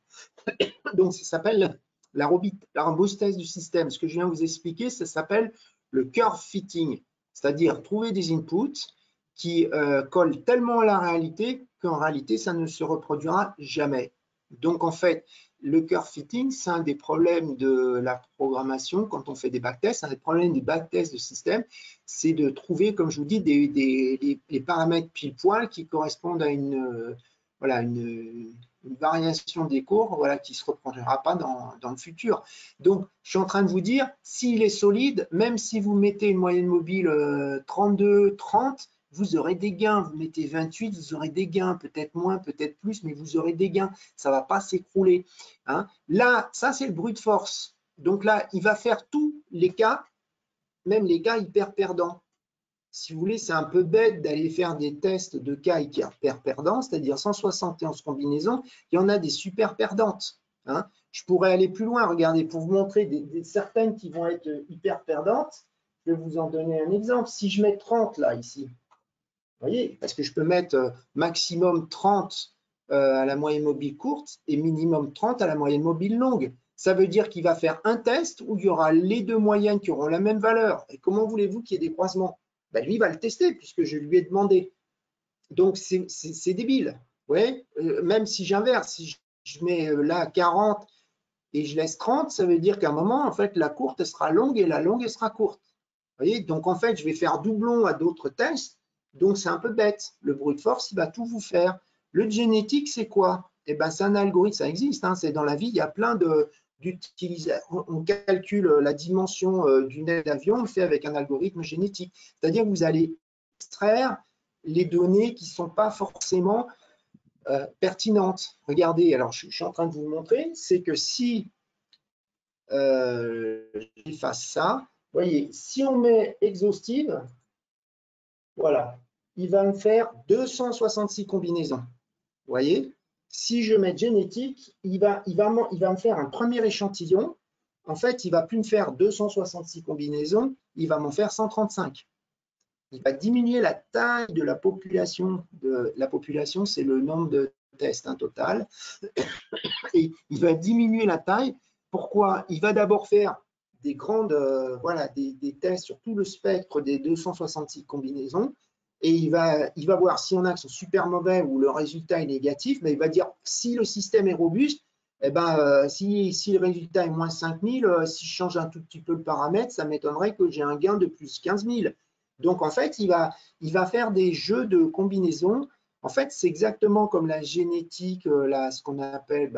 Donc, ça s'appelle la robustesse du système. Ce que je viens de vous expliquer, ça s'appelle le curve fitting, c'est-à-dire trouver des inputs qui collent tellement à la réalité qu'en réalité, ça ne se reproduira jamais. Donc, en fait, le curve fitting, c'est un des problèmes de la programmation quand on fait des backtests. Un des problèmes des backtests de système, c'est de trouver, comme je vous dis, des paramètres pile poil qui correspondent à voilà, une variation des cours voilà, qui ne se reproduira pas dans le futur. Donc, je suis en train de vous dire, s'il est solide, même si vous mettez une moyenne mobile 32, 30, vous aurez des gains. Vous mettez 28, vous aurez des gains, peut-être moins, peut-être plus, mais vous aurez des gains. Ça ne va pas s'écrouler. Hein. Là, ça, c'est le brute force. Donc là, il va faire tous les cas, même les cas hyper perdants. Si vous voulez, c'est un peu bête d'aller faire des tests de cas hyper perdants, c'est-à-dire 171 combinaisons. Il y en a des super perdantes. Hein. Je pourrais aller plus loin. Regardez, pour vous montrer certaines qui vont être hyper perdantes, je vais vous en donner un exemple. Si je mets 30 là, ici, vous voyez, parce que je peux mettre maximum 30 à la moyenne mobile courte et minimum 30 à la moyenne mobile longue. Ça veut dire qu'il va faire un test où il y aura les deux moyennes qui auront la même valeur. Et comment voulez-vous qu'il y ait des croisements? Ben, lui, il va le tester puisque je lui ai demandé. Donc, c'est débile. Ouais. Même si j'inverse, si je mets là 40 et je laisse 30, ça veut dire qu'à un moment, en fait, la courte, elle sera longue et la longue, elle sera courte. Vous voyez, donc, en fait, je vais faire doublon à d'autres tests. Donc, c'est un peu bête. Le brute force, il va tout vous faire. Le génétique, c'est quoi? Eh ben, c'est un algorithme, ça existe. Hein, c'est dans la vie, il y a plein d'utilisateurs. On calcule la dimension d'une aile d'avion, on le fait avec un algorithme génétique. C'est-à-dire que vous allez extraire les données qui ne sont pas forcément pertinentes. Regardez, alors je suis en train de vous montrer, c'est que si j'efface ça, vous voyez, si on met exhaustive, voilà, il va me faire 266 combinaisons. Vous voyez, si je mets génétique, il va me faire un premier échantillon. En fait, il ne va plus me faire 266 combinaisons, il va m'en faire 135. Il va diminuer la taille de la population. La population, c'est le nombre de tests total. Et il va diminuer la taille. Pourquoi? Il va d'abord faire des grandes, voilà, des tests sur tout le spectre des 266 combinaisons. Et il va voir s'il y en a qui sont super mauvais ou le résultat est négatif, mais il va dire si le système est robuste, eh ben, si le résultat est moins 5000, si je change un tout petit peu le paramètre, ça m'étonnerait que j'ai un gain de plus 15 000. Donc, en fait, il va faire des jeux de combinaisons. En fait, c'est exactement comme la génétique, ce qu'on appelle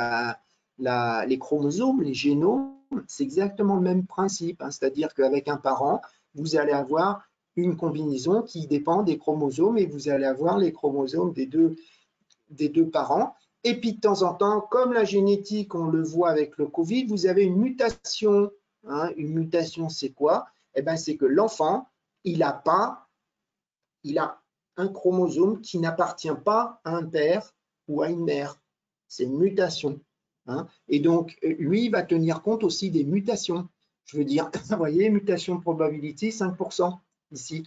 les chromosomes, les génomes. C'est exactement le même principe. Hein, c'est-à-dire qu'avec un parent, vous allez avoir une combinaison qui dépend des chromosomes et vous allez avoir les chromosomes des deux parents. Et puis, de temps en temps, comme la génétique, on le voit avec le Covid, vous avez une mutation. Hein, une mutation, c'est quoi? Eh ben, c'est que l'enfant, il a un chromosome qui n'appartient pas à un père ou à une mère. C'est une mutation. Hein. Et donc, lui, il va tenir compte aussi des mutations. Je veux dire, vous voyez, mutation probability, 5%. ici,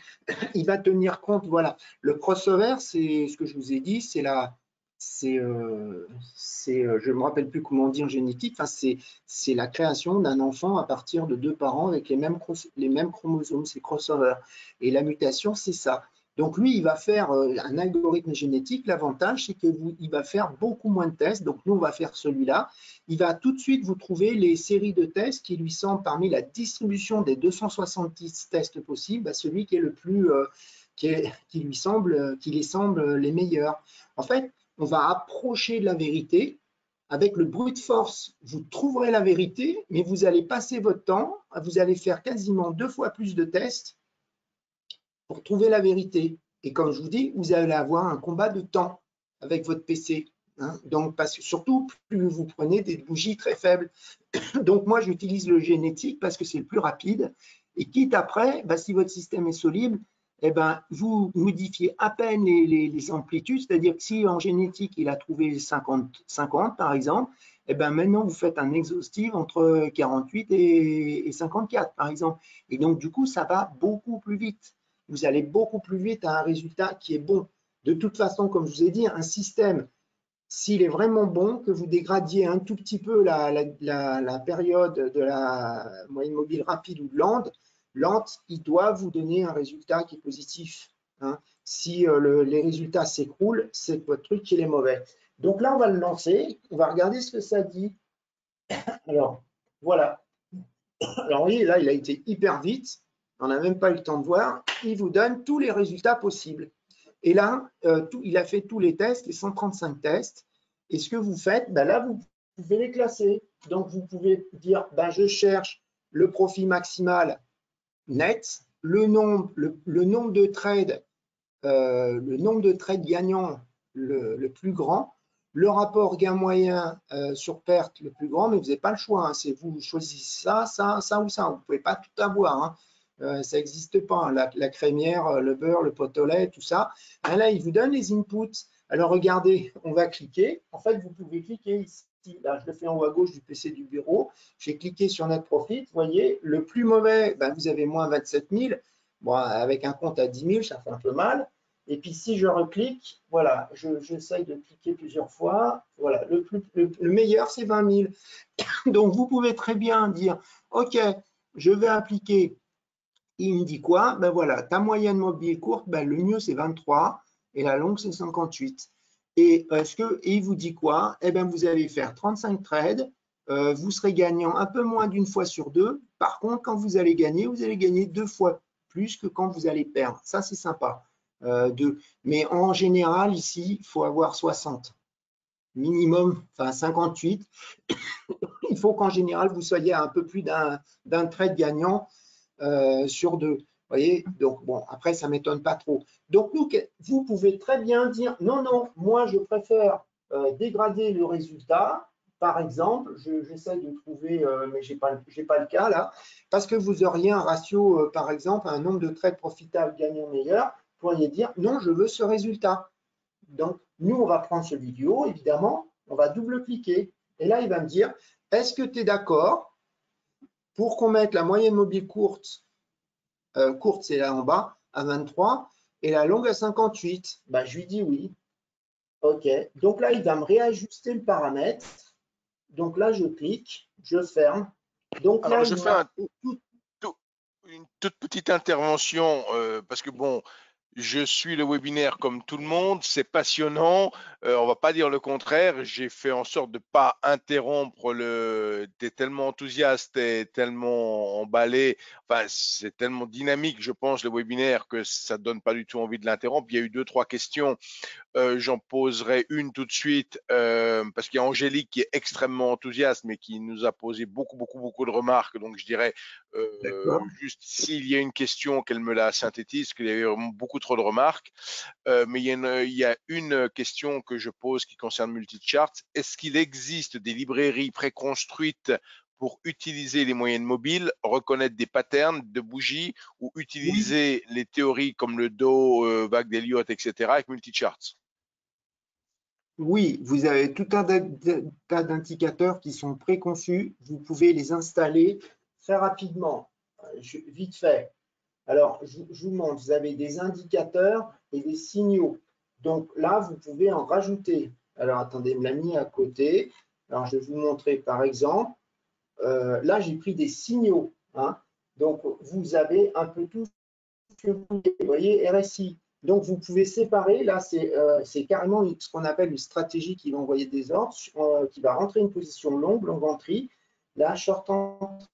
il va tenir compte, voilà. Le crossover, c'est ce que je vous ai dit, c'est je ne me rappelle plus comment on dit en génétique, enfin, c'est la création d'un enfant à partir de deux parents avec les mêmes chromosomes, c'est crossover. Et la mutation, c'est ça. Donc lui, il va faire un algorithme génétique. L'avantage, c'est qu'il va faire beaucoup moins de tests. Donc nous, on va faire celui-là. Il va tout de suite vous trouver les séries de tests qui lui semblent, parmi la distribution des 270 tests possibles, celui qui est le plus, qui les semble les meilleurs. En fait, on va approcher de la vérité. Avec le brute force, vous trouverez la vérité, mais vous allez passer votre temps, vous allez faire quasiment 2 fois plus de tests pour trouver la vérité. Et comme je vous dis, vous allez avoir un combat de temps avec votre PC. Hein. Donc, parce que surtout, plus vous prenez des bougies très faibles. Donc, moi, j'utilise le génétique parce que c'est le plus rapide. Et quitte après, si votre système est solide, eh ben, vous modifiez à peine les amplitudes, c'est-à-dire que si en génétique, il a trouvé 50, par exemple, eh ben, maintenant, vous faites un exhaustif entre 48 et 54, par exemple. Et donc, du coup, ça va beaucoup plus vite. Vous allez beaucoup plus vite à un résultat qui est bon. De toute façon, comme je vous ai dit, un système, s'il est vraiment bon, que vous dégradiez un tout petit peu la période de la moyenne mobile rapide ou lente, il doit vous donner un résultat qui est positif. Hein. Si les résultats s'écroulent, c'est votre truc qui est mauvais. Donc là, on va le lancer. On va regarder ce que ça dit. Alors, voilà. Alors, vous voyez, là, il a été hyper vite. On n'a même pas eu le temps de voir. Il vous donne tous les résultats possibles. Et là, il a fait tous les tests, les 135 tests. Et ce que vous faites, là, vous pouvez les classer. Donc, vous pouvez dire, je cherche le profit maximal net, le nombre de trades, gagnants le plus grand, le rapport gain moyen sur perte le plus grand, mais vous n'avez pas le choix. Hein, c'est vous choisissez ça ou ça. Vous ne pouvez pas tout avoir. Hein. Ça n'existe pas. Hein, la crémière, le beurre, le pot au lait, tout ça. Et là, il vous donne les inputs. Alors, regardez, on va cliquer. En fait, vous pouvez cliquer ici. Là, je le fais en haut à gauche du PC du bureau. J'ai cliqué sur Net Profit. Vous voyez, le plus mauvais, vous avez moins 27 000. Bon, avec un compte à 10 000, ça fait un peu mal. Et puis, si je reclique, voilà, j'essaye de cliquer plusieurs fois. Voilà, le meilleur, c'est 20 000. Donc, vous pouvez très bien dire, OK, je vais appliquer. Il me dit quoi? Voilà, ta moyenne mobile courte, le mieux, c'est 23 et la longue, c'est 58. Et il vous dit quoi? Eh bien, vous allez faire 35 trades. Vous serez gagnant un peu moins d'une fois sur deux. Par contre, quand vous allez gagner 2 fois plus que quand vous allez perdre. Ça, c'est sympa. Mais en général, ici, il faut avoir 60 minimum, enfin 58. Il faut qu'en général, vous soyez à un peu plus d'un trade gagnant sur deux. Vous voyez, donc bon, après, ça ne m'étonne pas trop. Donc, vous pouvez très bien dire non, moi, je préfère dégrader le résultat. Par exemple, j'essaie de trouver, mais je n'ai pas le cas là, parce que vous auriez un ratio, par exemple, un nombre de trades profitables gagnants meilleurs. Vous pourriez dire non, je veux ce résultat. Donc, nous, on va prendre ce vidéo, évidemment, on va double-cliquer. Et là, il va me dire, est-ce que tu es d'accord pour qu'on mette la moyenne mobile courte, c'est là en bas, à 23, et la longue à 58? Je lui dis oui. OK. Donc là, il va me réajuster le paramètre. Donc là, je clique, je ferme. Donc Alors, là, je fais une toute petite intervention parce que bon, je suis le webinaire comme tout le monde, c'est passionnant, on va pas dire le contraire, j'ai fait en sorte de pas interrompre t'es tellement enthousiaste, t'es tellement emballé, enfin c'est tellement dynamique je pense le webinaire que ça donne pas du tout envie de l'interrompre. Il y a eu 2-3 questions. J'en poserai une tout de suite parce qu'il y a Angélique qui est extrêmement enthousiaste mais qui nous a posé beaucoup de remarques. Donc je dirais juste s'il y a une question qu'elle me la synthétise, parce qu'il y a eu beaucoup trop de remarques. Mais il y a une question que je pose qui concerne Multichart. Est-ce qu'il existe des librairies préconstruites pour utiliser les moyennes mobiles, reconnaître des patterns de bougies ou utiliser les théories comme le Do, vague d'Elliott, etc. avec Multichart? Oui, vous avez tout un tas d'indicateurs qui sont préconçus. Vous pouvez les installer très rapidement. Vite fait. Alors, je vous montre, vous avez des indicateurs et des signaux. Donc là, vous pouvez en rajouter. Alors, attendez, me l'a mis à côté. Alors, je vais vous montrer par exemple. Là, j'ai pris des signaux. Hein. Donc, vous avez un peu tout ce que vous voyez, RSI. Donc, vous pouvez séparer. Là, c'est carrément ce qu'on appelle une stratégie qui va envoyer des ordres, qui va rentrer une position longue, longue entrée. Là, short entrée,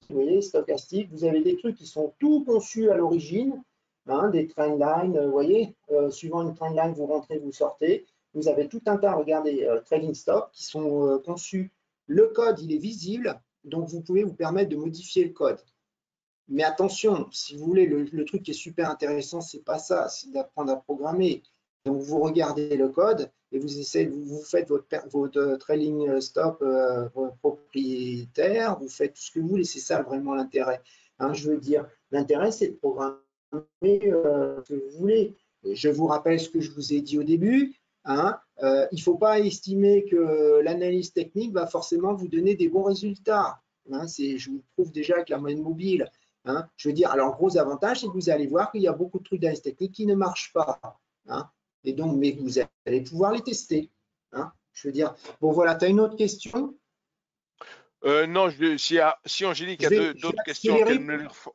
vous voyez, stochastique. Vous avez des trucs qui sont tout conçus à l'origine, hein, des trendlines. Vous voyez, suivant une trendline, vous rentrez, vous sortez. Vous avez tout un tas, regardez, trailing stop, qui sont conçus. Le code, il est visible, donc vous pouvez vous permettre de modifier le code. Mais attention, si vous voulez, le truc qui est super intéressant, c'est pas ça, c'est d'apprendre à programmer. Donc vous regardez le code et vous essayez, vous faites votre trailing stop propriétaire, vous faites tout ce que vous voulez, c'est ça vraiment l'intérêt. Hein, je veux dire, l'intérêt c'est de programmer ce que vous voulez. Et je vous rappelle ce que je vous ai dit au début. Hein, il ne faut pas estimer que l'analyse technique va forcément vous donner des bons résultats. Hein, je vous le prouve déjà avec la moyenne mobile. Hein, je veux dire, alors le gros avantage, c'est que vous allez voir qu'il y a beaucoup de trucs d'analyse technique qui ne marchent pas. Hein, et donc, mais vous allez pouvoir les tester. Hein, je veux dire, bon voilà, tu as une autre question? Non, si Angélique a Je vais d'autres questions, qu'elle accélérer. me les refait.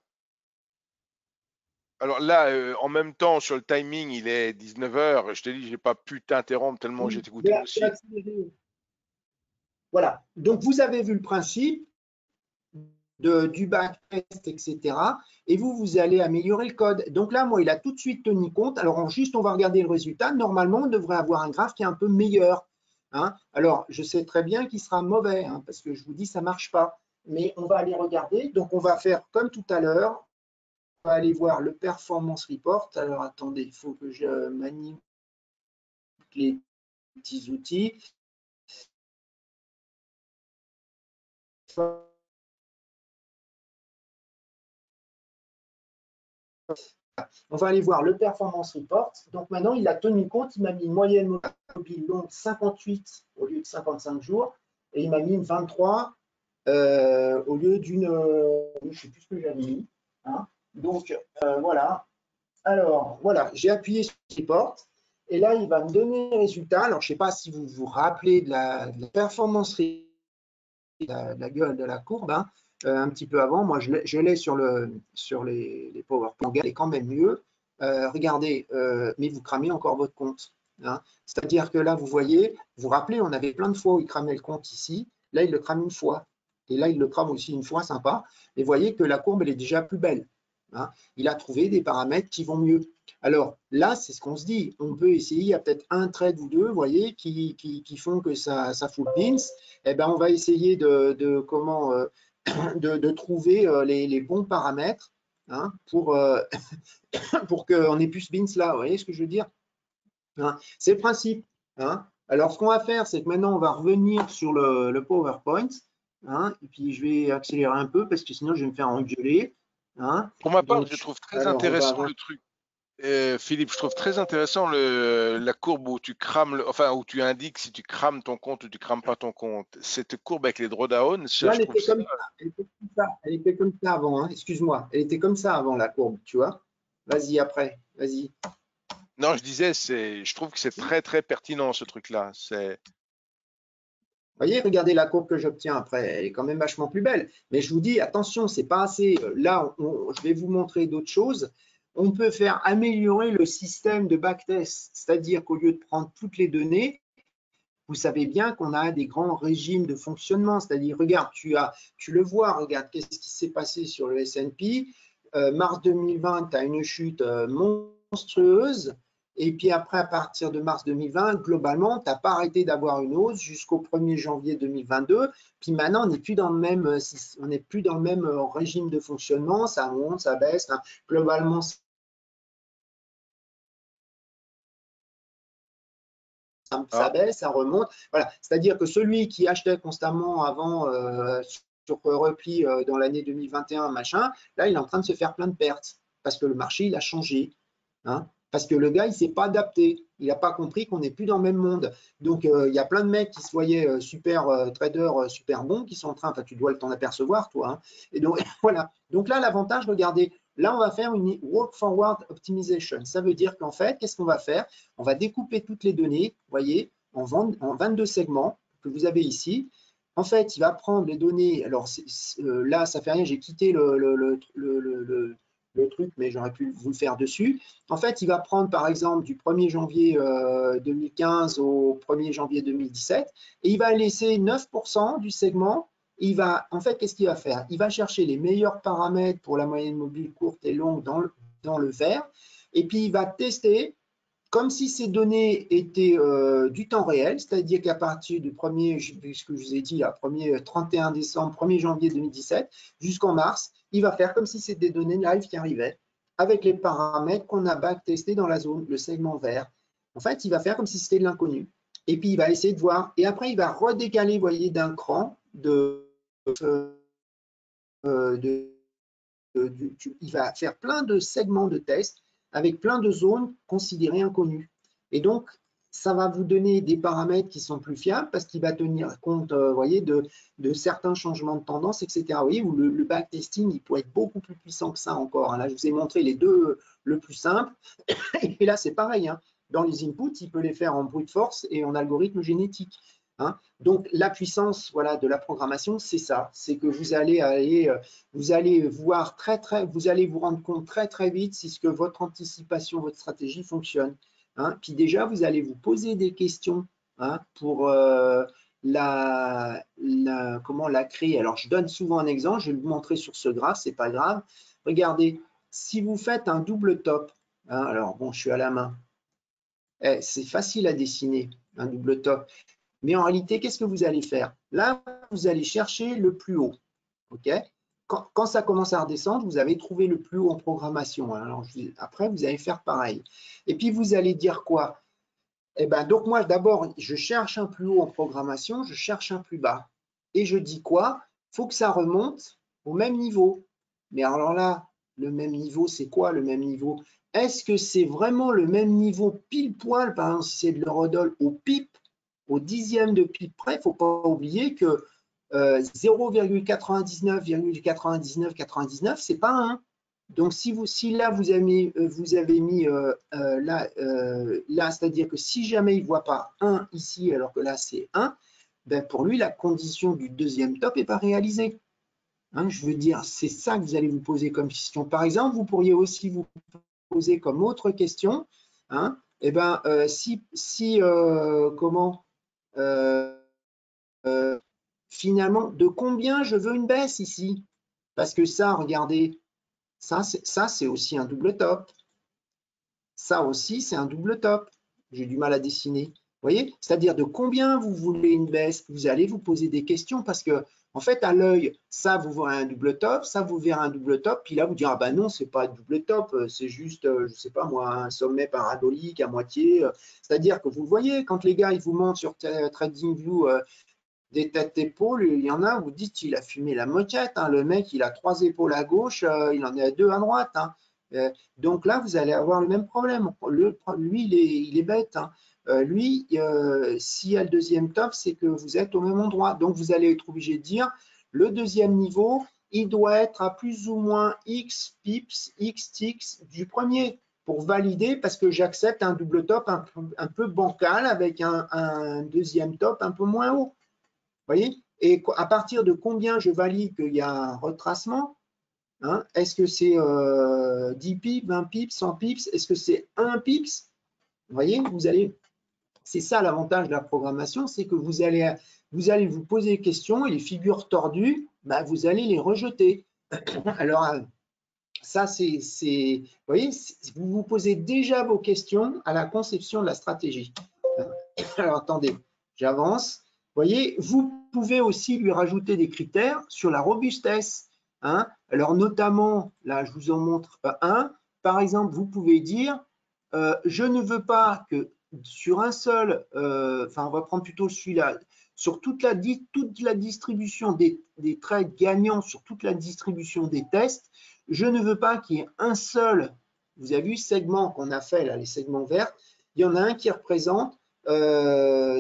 Alors là, en même temps, sur le timing, il est 19 heures. Je te dis, j'ai pas pu t'interrompre tellement j'ai Je vais écouté aussi. accélérer. Voilà. Donc, vous avez vu le principe du backtest, etc. Et vous allez améliorer le code. Donc là, moi, il a tout de suite tenu compte. Alors, juste, on va regarder le résultat. Normalement, on devrait avoir un graphe qui est un peu meilleur. Hein. Alors, je sais très bien qu'il sera mauvais, hein, parce que je vous dis, ça ne marche pas. Mais on va aller regarder. Donc, on va faire comme tout à l'heure. On va aller voir le performance report. Alors, attendez, il faut que je manipule les petits outils. On va aller voir le performance report. Donc maintenant, il a tenu compte, il m'a mis une moyenne mobile longue 58 au lieu de 55 jours, et il m'a mis une 23 au lieu d'une, je ne sais plus ce que j'avais mis. Hein. Donc voilà. Alors voilà, j'ai appuyé sur report, et là, il va me donner les résultats. Alors je ne sais pas si vous vous rappelez de la performance report, la gueule de la courbe, hein, un petit peu avant. Moi, je l'ai sur les PowerPoint. Elle est quand même mieux. Regardez, mais vous cramez encore votre compte. Hein. C'est-à-dire que là, vous voyez, vous vous rappelez, on avait plein de fois où il cramait le compte ici. Là, il le crame une fois. Et là, il le crame aussi une fois, sympa. Et vous voyez que la courbe, elle est déjà plus belle. Hein. Il a trouvé des paramètres qui vont mieux. Alors là, c'est ce qu'on se dit. On peut essayer, il y a peut-être un trade ou deux, vous voyez, qui font que ça full pins. Eh ben, on va essayer de trouver les bons paramètres, hein, pour qu'on ait plus ce bins là. Vous voyez ce que je veux dire? Hein, c'est le principe. Hein. Alors, ce qu'on va faire, c'est que maintenant, on va revenir sur le PowerPoint. Hein, et puis, je vais accélérer un peu parce que sinon, je vais me faire engueuler. Hein. Pour ma part, je Donc, trouve très alors, on va intéressant avoir… le truc. Philippe, je trouve très intéressant la courbe où tu crames, enfin où tu indiques si tu crames ton compte ou tu crames pas ton compte. Cette courbe avec les drawdowns, ça, Là, je elle trouve était ça. comme ça. Elle était comme ça. Elle était comme ça avant. Hein. Excuse-moi. Elle était comme ça avant, la courbe, tu vois. Vas-y, après. Vas-y. Non, je disais, je trouve que c'est Si. très très pertinent ce truc-là. C'est. Vous voyez, regardez la courbe que j'obtiens après, elle est quand même vachement plus belle. Mais je vous dis, attention, c'est pas assez. Là, je vais vous montrer d'autres choses. On peut faire améliorer le système de backtest, c'est-à-dire qu'au lieu de prendre toutes les données, vous savez bien qu'on a des grands régimes de fonctionnement. C'est-à-dire, regarde, tu le vois, regarde, qu'est-ce qui s'est passé sur le S&P. Mars 2020, tu as une chute monstrueuse. Et puis après, à partir de mars 2020, globalement, tu n'as pas arrêté d'avoir une hausse jusqu'au 1er janvier 2022. Puis maintenant, on n'est plus dans le même régime de fonctionnement. Ça monte, ça baisse. Hein. Globalement, ça Ah, baisse, ça remonte. Voilà. C'est-à-dire que celui qui achetait constamment avant sur repli dans l'année 2021, machin, là, il est en train de se faire plein de pertes parce que le marché, il a changé. Hein, parce que le gars, il ne s'est pas adapté. Il n'a pas compris qu'on n'est plus dans le même monde. Donc, il y a plein de mecs qui se voyaient super traders, super bons, qui sont en train, enfin, tu dois t'en apercevoir, toi. Hein. Et donc, voilà. Donc là, l'avantage, regardez, Là, on va faire une walk forward optimization. Ça veut dire qu'en fait, qu'est-ce qu'on va faire? On va découper toutes les données, vous voyez, en 22 segments que vous avez ici. En fait, il va prendre les données. Alors là, ça fait rien, j'ai quitté le truc, mais j'aurais pu vous le faire dessus. En fait, il va prendre, par exemple, du 1er janvier 2015 au 1er janvier 2017, et il va laisser 9% du segment. En fait, qu'est-ce qu'il va faire? Il va chercher les meilleurs paramètres pour la moyenne mobile courte et longue dans le vert, et puis il va tester comme si ces données étaient du temps réel, c'est-à-dire qu'à partir du 1er, ce que je vous ai dit, là, 31 décembre, 1er janvier 2017, jusqu'en mars, il va faire comme si c'était des données live qui arrivaient, avec les paramètres qu'on a backtestés dans la zone, le segment vert. En fait, il va faire comme si c'était de l'inconnu. Et puis, il va essayer de voir. Et après, il va redécaler, vous voyez, d'un cran. Il va faire plein de segments de tests avec plein de zones considérées inconnues. Et donc, ça va vous donner des paramètres qui sont plus fiables parce qu'il va tenir compte, voyez, de certains changements de tendance, etc. Vous voyez, où le backtesting, il pourrait être beaucoup plus puissant que ça encore. Là, je vous ai montré les deux le plus simple. Et là, c'est pareil. Dans les inputs, il peut les faire en brute force et en algorithme génétique. Donc, la puissance, voilà, de la programmation, c'est ça. C'est que vous allez voir vous allez vous rendre compte très vite si ce que votre anticipation, votre stratégie fonctionne. Puis déjà, vous allez vous poser des questions pour comment la créer. Alors, je donne souvent un exemple. Je vais vous montrer sur ce graphe. C'est pas grave. Regardez, si vous faites un double top. Alors bon, je suis à la main. C'est facile à dessiner un double top. Mais en réalité, qu'est-ce que vous allez faire? Là, vous allez chercher le plus haut. Okay, quand ça commence à redescendre, vous avez trouvé le plus haut en programmation. Alors, après, vous allez faire pareil. Et puis, vous allez dire quoi? Eh ben, donc, moi, d'abord, je cherche un plus haut en programmation, je cherche un plus bas. Et je dis quoi? Il faut que ça remonte au même niveau. Mais alors là, le même niveau, c'est quoi le même niveau? Est-ce que c'est vraiment le même niveau pile poil, par exemple, si c'est de l'eurodoll au PIP, au dixième de PIP près? Il ne faut pas oublier que 0,99,9999, c'est pas 1. Donc, si là, vous avez mis là, c'est-à-dire que si jamais il ne voit pas 1 ici, alors que là, c'est 1, ben pour lui, la condition du deuxième top n'est pas réalisée. Je veux dire, c'est ça que vous allez vous poser comme question. Par exemple, vous pourriez aussi vous poser comme autre question, eh ben, finalement, de combien je veux une baisse ici? Parce que ça, regardez, ça c'est aussi un double top. Ça aussi, c'est un double top. J'ai du mal à dessiner. Vous voyez? C'est-à-dire de combien vous voulez une baisse? Vous allez vous poser des questions parce que, en fait, à l'œil, ça, vous verrez un double top, ça, vous verrez un double top, puis là, vous direz, ah ben non, c'est pas un double top, c'est juste, je ne sais pas moi, un sommet parabolique à moitié. C'est-à-dire que vous le voyez, quand les gars, ils vous montrent sur TradingView des têtes d'épaules, il y en a, vous dites, il a fumé la moquette. Le mec, il a 3 épaules à gauche, il en a 2 à droite. Donc là, vous allez avoir le même problème. Lui, il est bête. Lui, s'il y a le deuxième top, c'est que vous êtes au même endroit. Donc, vous allez être obligé de dire, le deuxième niveau, il doit être à plus ou moins X pips, X ticks du premier pour valider parce que j'accepte un double top un peu bancal avec un deuxième top un peu moins haut. Voyez? Et à partir de combien je valide qu'il y a un retracement? Est-ce que c'est 10 pips, 20 pips, 100 pips? Est-ce que c'est 1 pips? Vous voyez, c'est ça l'avantage de la programmation, c'est que vous allez vous poser des questions et les figures tordues, vous allez les rejeter. Alors, ça, vous voyez, vous vous posez déjà vos questions à la conception de la stratégie. Alors, attendez, j'avance. Vous voyez, vous pouvez aussi lui rajouter des critères sur la robustesse. Alors, notamment, là, je vous en montre un. Par exemple, vous pouvez dire, je ne veux pas que sur un seul, on va prendre plutôt celui-là, sur toute la distribution des trades gagnants, sur toute la distribution des tests, je ne veux pas qu'il y ait un seul, vous avez vu, segment qu'on a fait, là, les segments verts, il y en a un qui représente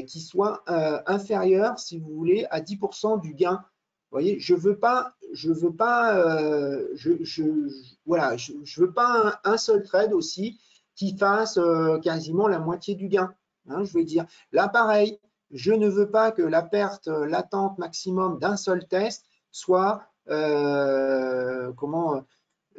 qui soit inférieur, si vous voulez, à 10% du gain. Vous voyez, je ne veux pas je veux pas, voilà, je veux pas un seul trade aussi qui fasse quasiment la moitié du gain. Hein, je veux dire, là pareil, je ne veux pas que la perte latente maximum d'un seul test soit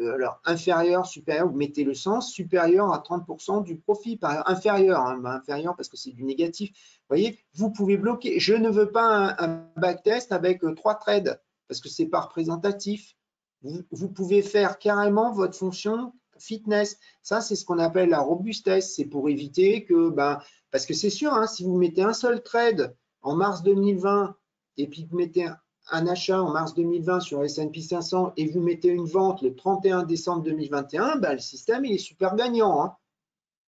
alors inférieur, supérieur, vous mettez le sens, supérieur à 30% du profit, inférieur, hein, inférieur parce que c'est du négatif. Vous voyez, vous pouvez bloquer. Je ne veux pas un backtest avec 3 trades parce que ce n'est pas représentatif. Vous pouvez faire carrément votre fonction fitness. Ça, c'est ce qu'on appelle la robustesse. C'est pour éviter que, parce que c'est sûr, hein, si vous mettez un seul trade en mars 2020 et puis vous mettez un achat en mars 2020 sur S&P 500 et vous mettez une vente le 31 décembre 2021, le système il est super gagnant. Hein.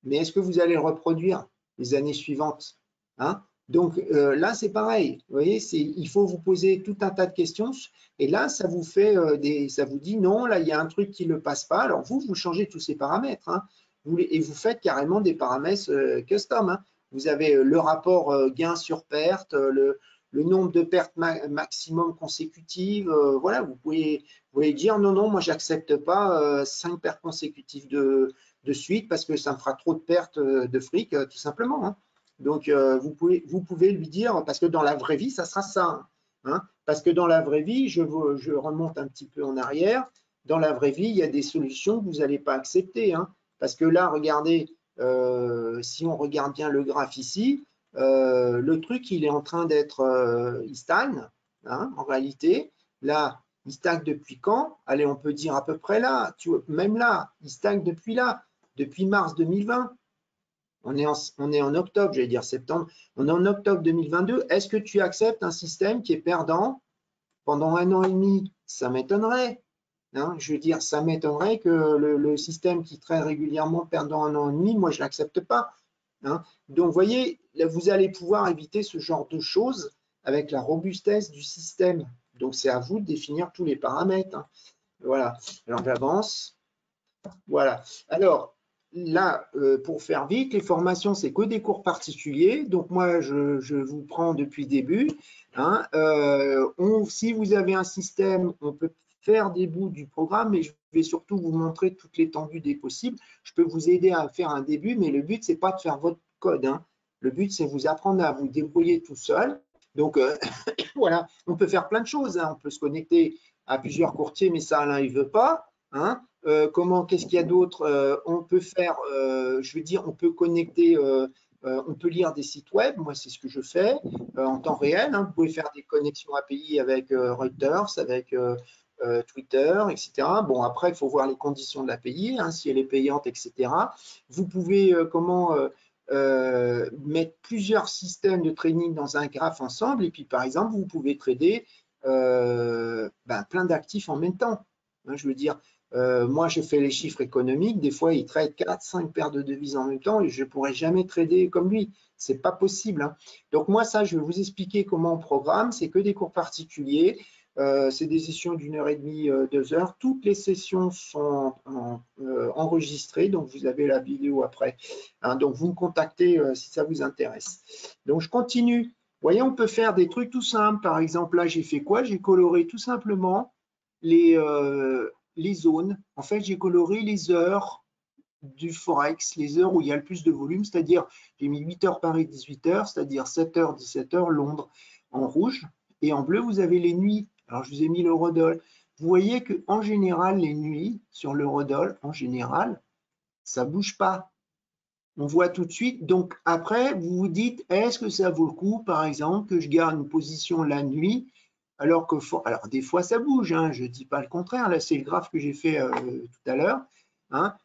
Mais est-ce que vous allez le reproduire les années suivantes, hein? Donc là, c'est pareil. Vous voyez, il faut vous poser tout un tas de questions. Et là, ça vous fait ça vous dit non, là, il y a un truc qui ne passe pas. Alors vous changez tous ces paramètres. Hein, et vous faites carrément des paramètres custom. Hein. Vous avez le rapport gain sur perte, le nombre de pertes maximum consécutives. Voilà, vous pouvez dire non, non, moi, j'accepte pas 5 pertes consécutives de suite parce que ça me fera trop de pertes de fric, tout simplement. Hein. Donc, vous pouvez lui dire, parce que dans la vraie vie, ça sera ça. Hein. Parce que dans la vraie vie, je remonte un petit peu en arrière, dans la vraie vie, il y a des solutions que vous n'allez pas accepter. Hein. Parce que là, regardez, si on regarde bien le graphe ici, le truc, il est en train d'être, il stagne, hein, en réalité. Là, il stagne depuis quand? Allez, on peut dire à peu près là, même là, il stagne depuis là, depuis mars 2020. On est en octobre, j'allais dire septembre. On est en octobre 2022. Est-ce que tu acceptes un système qui est perdant pendant 1 an et demi? Ça m'étonnerait. Hein, je veux dire, ça m'étonnerait que le système qui très régulièrement perdant 1 an et demi, moi, je ne l'accepte pas. Hein. Donc, vous voyez, là, vous allez pouvoir éviter ce genre de choses avec la robustesse du système. Donc, c'est à vous de définir tous les paramètres. Hein. Voilà. Alors, j'avance. Voilà. Alors, là, pour faire vite, les formations, c'est que des cours particuliers. Donc, moi, je vous prends depuis le début. Hein. Si vous avez un système, on peut faire des bouts du programme, mais je vais surtout vous montrer toute l'étendue des possibles. Je peux vous aider à faire un début, mais le but, c'est pas de faire votre code. Hein. Le but, c'est vous apprendre à vous débrouiller tout seul. Donc, voilà, on peut faire plein de choses. Hein. On peut se connecter à plusieurs courtiers, mais ça, Alain, il ne veut pas. Hein. Qu'est-ce qu'il y a d'autre? On peut faire, je veux dire, on peut connecter, on peut lire des sites web. Moi, c'est ce que je fais en temps réel. Hein. Vous pouvez faire des connexions API avec Reuters, avec Twitter, etc. Bon, après, il faut voir les conditions de l'API, hein, si elle est payante, etc. Vous pouvez mettre plusieurs systèmes de trading dans un graphe ensemble. Et puis, par exemple, vous pouvez trader plein d'actifs en même temps. Hein, je veux dire, moi, je fais les chiffres économiques. Des fois, il trade 4, 5 paires de devises en même temps et je ne pourrais jamais trader comme lui. Ce n'est pas possible. Hein. Donc, moi, ça, je vais vous expliquer comment on programme. C'est que des cours particuliers. C'est des sessions d'1h30, 2 heures. Toutes les sessions sont enregistrées, donc vous avez la vidéo après. Hein, donc, vous me contactez si ça vous intéresse. Donc, je continue. Vous voyez, on peut faire des trucs tout simples. Par exemple, là, j'ai fait quoi? J'ai coloré tout simplement les zones. En fait, j'ai coloré les heures du Forex, les heures où il y a le plus de volume, c'est-à-dire j'ai mis 8h Paris, 18h, c'est-à-dire 7h, 17h Londres en rouge. Et en bleu, vous avez les nuits. Alors, je vous ai mis l'eurodoll. Vous voyez qu'en général, les nuits sur l'eurodoll, en général, ça ne bouge pas. On voit tout de suite. Donc, après, vous vous dites, est-ce que ça vaut le coup, par exemple, que je garde une position la nuit alors des fois, ça bouge, hein, je ne dis pas le contraire. Là, c'est le graphe que j'ai fait tout à l'heure. Hein.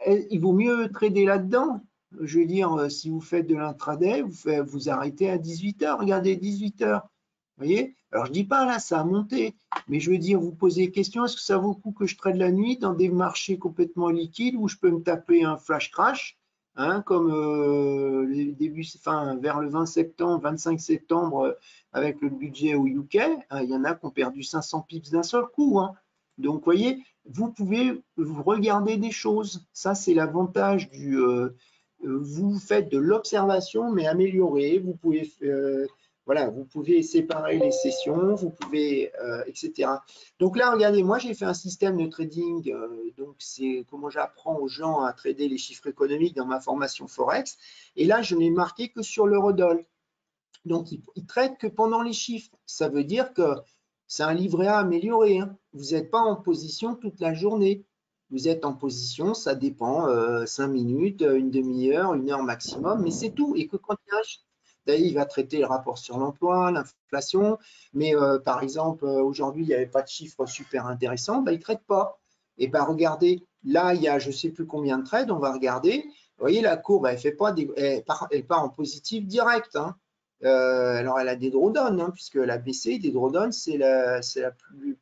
Il vaut mieux trader là-dedans. Je veux dire, si vous faites de l'intraday, vous arrêtez à 18h. Regardez, 18h. Vous voyez? Alors, je ne dis pas là, ça a monté. Mais je veux dire, vous posez des questions. Est-ce que ça vaut le coup que je trade la nuit dans des marchés complètement liquides où je peux me taper un flash crash, hein, comme vers le 20 septembre, 25 septembre, avec le budget au UK, hein, il y en a qui ont perdu 500 pips d'un seul coup. Hein. Donc, vous voyez, vous pouvez regarder des choses. Ça, c'est l'avantage vous faites de l'observation, mais améliorée. Vous pouvez voilà, vous pouvez séparer les sessions, vous pouvez, etc. Donc là, regardez, moi, j'ai fait un système de trading. Donc, c'est comment j'apprends aux gens à trader les chiffres économiques dans ma formation Forex. Et là, je n'ai marqué que sur l'eurodoll. Donc, il ne traite que pendant les chiffres. Ça veut dire que c'est un livret A amélioré. Hein. Vous n'êtes pas en position toute la journée. Vous êtes en position, ça dépend, 5 minutes, une demi-heure, une heure maximum, mais c'est tout. Et que quand d'ailleurs, il va traiter le rapport sur l'emploi, l'inflation, mais par exemple, aujourd'hui, il n'y avait pas de chiffres super intéressants, il ne traite pas. Et bien, regardez, là, il y a je ne sais plus combien de trades, on va regarder. Vous voyez, la courbe, elle fait pas elle part en positif direct. Hein. Alors, elle a des drawdowns, hein, puisque la BC, des drawdowns, c'est la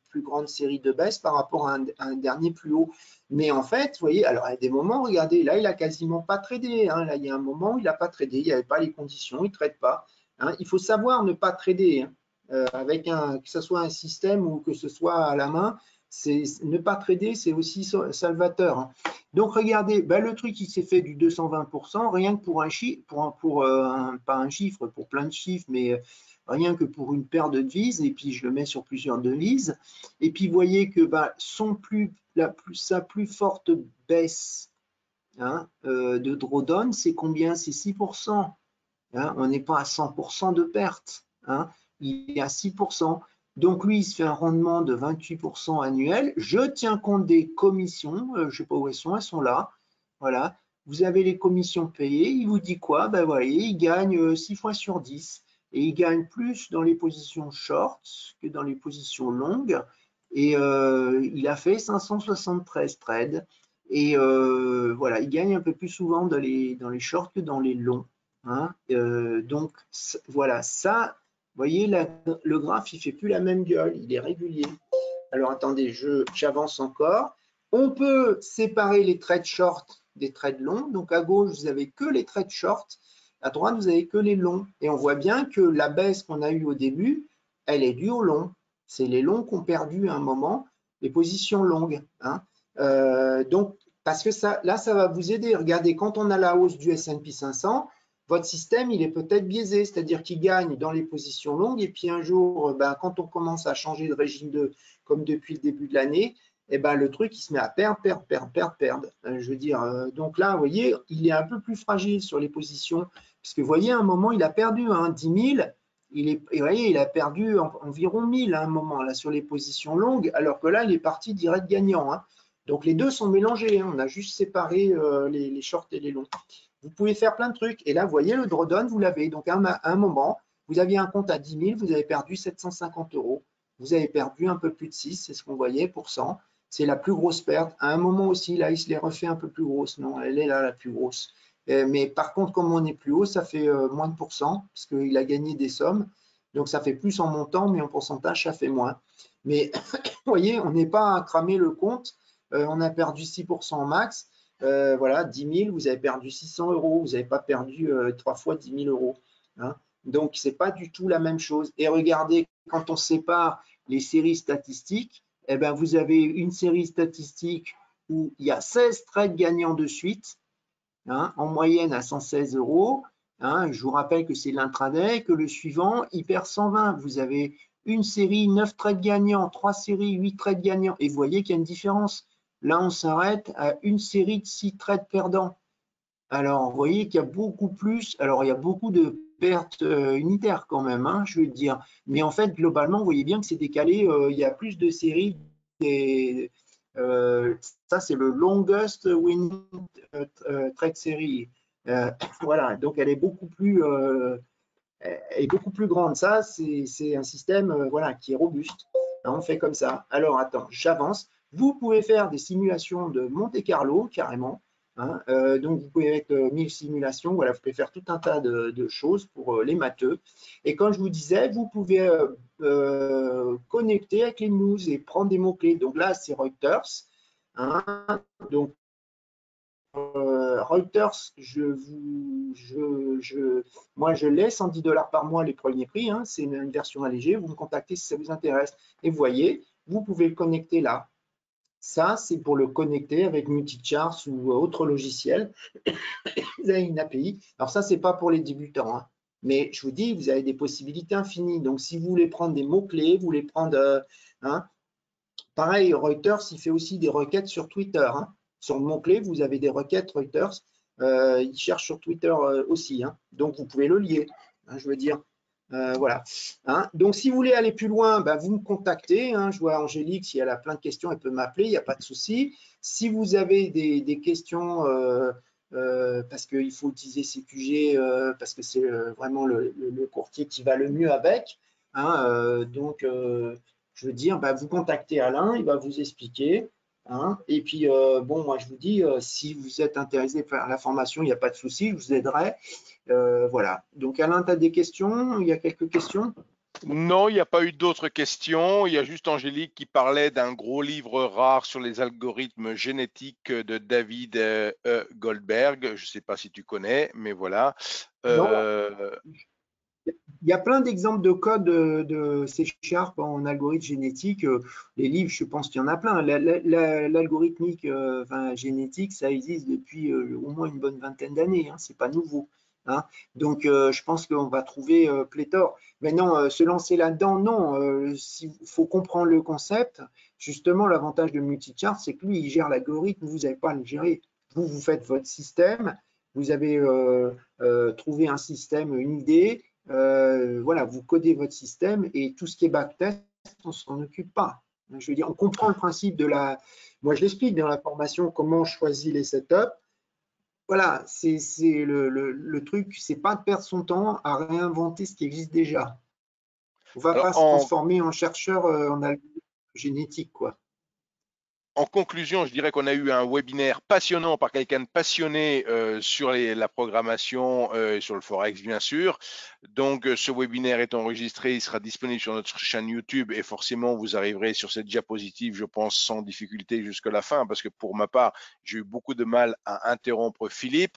plus grande série de baisse par rapport à un dernier plus haut. Mais en fait, vous voyez, alors il y a des moments, regardez, là, il n'a quasiment pas tradé. Hein, là, il y a un moment où il n'a pas tradé, il n'y avait pas les conditions, il ne trade pas. Hein, il faut savoir ne pas trader. Hein, avec que ce soit un système ou que ce soit à la main, ne pas trader, c'est aussi salvateur. Hein. Donc, regardez, ben, le truc, il s'est fait du 220%, rien que pour un chiffre, pas un chiffre, pour plein de chiffres, mais rien que pour une paire de devises, et puis je le mets sur plusieurs devises. Et puis, vous voyez que ben, sa plus forte baisse hein, de drawdown, c'est combien? C'est 6%. Hein, on n'est pas à 100% de perte. Hein, il est à 6%. Donc, lui, il se fait un rendement de 28% annuel. Je tiens compte des commissions. Je ne sais pas où elles sont là. Voilà. Vous avez les commissions payées. Il vous dit quoi? Ben, voyez, il gagne 6 fois sur 10. Et il gagne plus dans les positions short que dans les positions longues. Et il a fait 573 trades. Et voilà, il gagne un peu plus souvent dans les shorts que dans les longs. Hein, donc voilà, ça, vous voyez, le graphe, il ne fait plus la même gueule, il est régulier. Alors attendez, j'avance encore. On peut séparer les trades short des trades longs. Donc à gauche, vous n'avez que les trades short. À droite, vous n'avez que les longs. Et on voit bien que la baisse qu'on a eue au début, elle est due aux longs. C'est les longs qui ont perdu à un moment les positions longues. Hein. Donc, parce que ça, là, ça va vous aider. Regardez, quand on a la hausse du S&P 500, votre système, il est peut-être biaisé, c'est-à-dire qu'il gagne dans les positions longues et puis un jour, ben, quand on commence à changer de régime comme depuis le début de l'année, eh ben, le truc, il se met à perdre. Je veux dire, donc là, vous voyez, il est un peu plus fragile sur les positions, puisque vous voyez, à un moment, il a perdu 10 000, vous voyez, il a perdu environ 1000 à un moment là, sur les positions longues, alors que là, il est parti direct gagnant. Hein. Donc les deux sont mélangés, hein, on a juste séparé les shorts et les longs. Vous pouvez faire plein de trucs. Et là, vous voyez, le drawdown, vous l'avez. Donc, à un moment, vous aviez un compte à 10 000, vous avez perdu 750 euros. Vous avez perdu un peu plus de 6, c'est ce qu'on voyait, pour cent. C'est la plus grosse perte. À un moment aussi, là, il se les refait un peu plus grosse. Non, elle est là, la plus grosse. Mais par contre, comme on est plus haut, ça fait moins de pourcent, parce qu'il a gagné des sommes. Donc, ça fait plus en montant, mais en pourcentage, ça fait moins. Mais vous voyez, on n'est pas à cramer le compte. On a perdu 6% max. Voilà, 10 000, vous avez perdu 600 euros, vous n'avez pas perdu 3 fois 10 000 euros. Hein. Donc, ce n'est pas du tout la même chose. Et regardez, quand on sépare les séries statistiques, eh ben, vous avez une série statistique où il y a 16 trades gagnants de suite, hein, en moyenne à 116 euros. Hein, je vous rappelle que c'est l'intraday, que le suivant, il perd 120. Vous avez une série, 9 trades gagnants, 3 séries, 8 trades gagnants. Et vous voyez qu'il y a une différence. Là, on s'arrête à une série de 6 trades perdants. Alors, vous voyez qu'il y a beaucoup plus. Alors, il y a beaucoup de pertes unitaires quand même, hein, je veux dire. Mais en fait, globalement, vous voyez bien que c'est décalé. Il y a plus de séries. Ça, c'est le longest winning trade série. Voilà, donc elle est beaucoup plus grande. Ça, c'est un système voilà, qui est robuste. On fait comme ça. Alors, attends, j'avance. Vous pouvez faire des simulations de Monte-Carlo, carrément. Hein, donc, vous pouvez mettre 1000 simulations. Voilà, vous pouvez faire tout un tas de choses pour les matheux. Et comme je vous disais, vous pouvez connecter avec les news et prendre des mots-clés. Donc là, c'est Reuters. Hein, donc, Reuters, moi, je l'ai 110 $ par mois les premiers prix. Hein, c'est une version allégée. Vous me contactez si ça vous intéresse. Et vous voyez, vous pouvez le connecter là. Ça, c'est pour le connecter avec Multicharts ou autre logiciel. Vous avez une API. Alors ça, c'est pas pour les débutants. Hein. Mais je vous dis, vous avez des possibilités infinies. Donc, si vous voulez prendre des mots-clés, vous voulez prendre… pareil, Reuters, il fait aussi des requêtes sur Twitter. Sur le mot-clé, vous avez des requêtes Reuters. Il cherche sur Twitter aussi. Donc, vous pouvez le lier. Je veux dire, voilà. Donc, si vous voulez aller plus loin, vous me contactez. Je vois Angélique, si elle a plein de questions, elle peut m'appeler, il n'y a pas de souci. Si vous avez des questions, parce qu'il faut utiliser CQG, parce que c'est vraiment le courtier qui va le mieux avec. Donc, je veux dire, vous contactez Alain, il va vous expliquer. Et puis, bon, moi, je vous dis, si vous êtes intéressé par la formation, il n'y a pas de souci, je vous aiderai. Voilà. Donc, Alain, tu as des questions? Il y a quelques questions? Non, il n'y a pas eu d'autres questions. Il y a juste Angélique qui parlait d'un gros livre rare sur les algorithmes génétiques de David Goldberg. Je ne sais pas si tu connais, mais voilà. Non. Il y a plein d'exemples de code de C# en algorithme génétique. Les livres, je pense qu'il y en a plein. L'algorithmique génétique, ça existe depuis au moins une bonne vingtaine d'années. C'est pas nouveau. Donc, je pense qu'on va trouver pléthore. Maintenant, se lancer là-dedans, non. Il faut comprendre le concept. Justement, l'avantage de Multichart, c'est que lui, il gère l'algorithme. Vous n'avez pas à le gérer. Vous faites votre système. Vous avez trouvé un système, une idée. Voilà, vous codez votre système et tout ce qui est backtest, on ne s'en occupe pas. Je veux dire, on comprend le principe de la… Moi, je l'explique dans la formation, comment on choisit les setups. Voilà, c'est le truc, c'est pas de perdre son temps à réinventer ce qui existe déjà. On ne va Alors, pas se transformer en chercheur en algorithme génétique, quoi. en conclusion, je dirais qu'on a eu un webinaire passionnant par quelqu'un de passionné sur la programmation et sur le Forex, bien sûr. Donc, ce webinaire est enregistré, il sera disponible sur notre chaîne YouTube et forcément, vous arriverez sur cette diapositive, je pense, sans difficulté jusqu'à la fin, parce que pour ma part, j'ai eu beaucoup de mal à interrompre Philippe.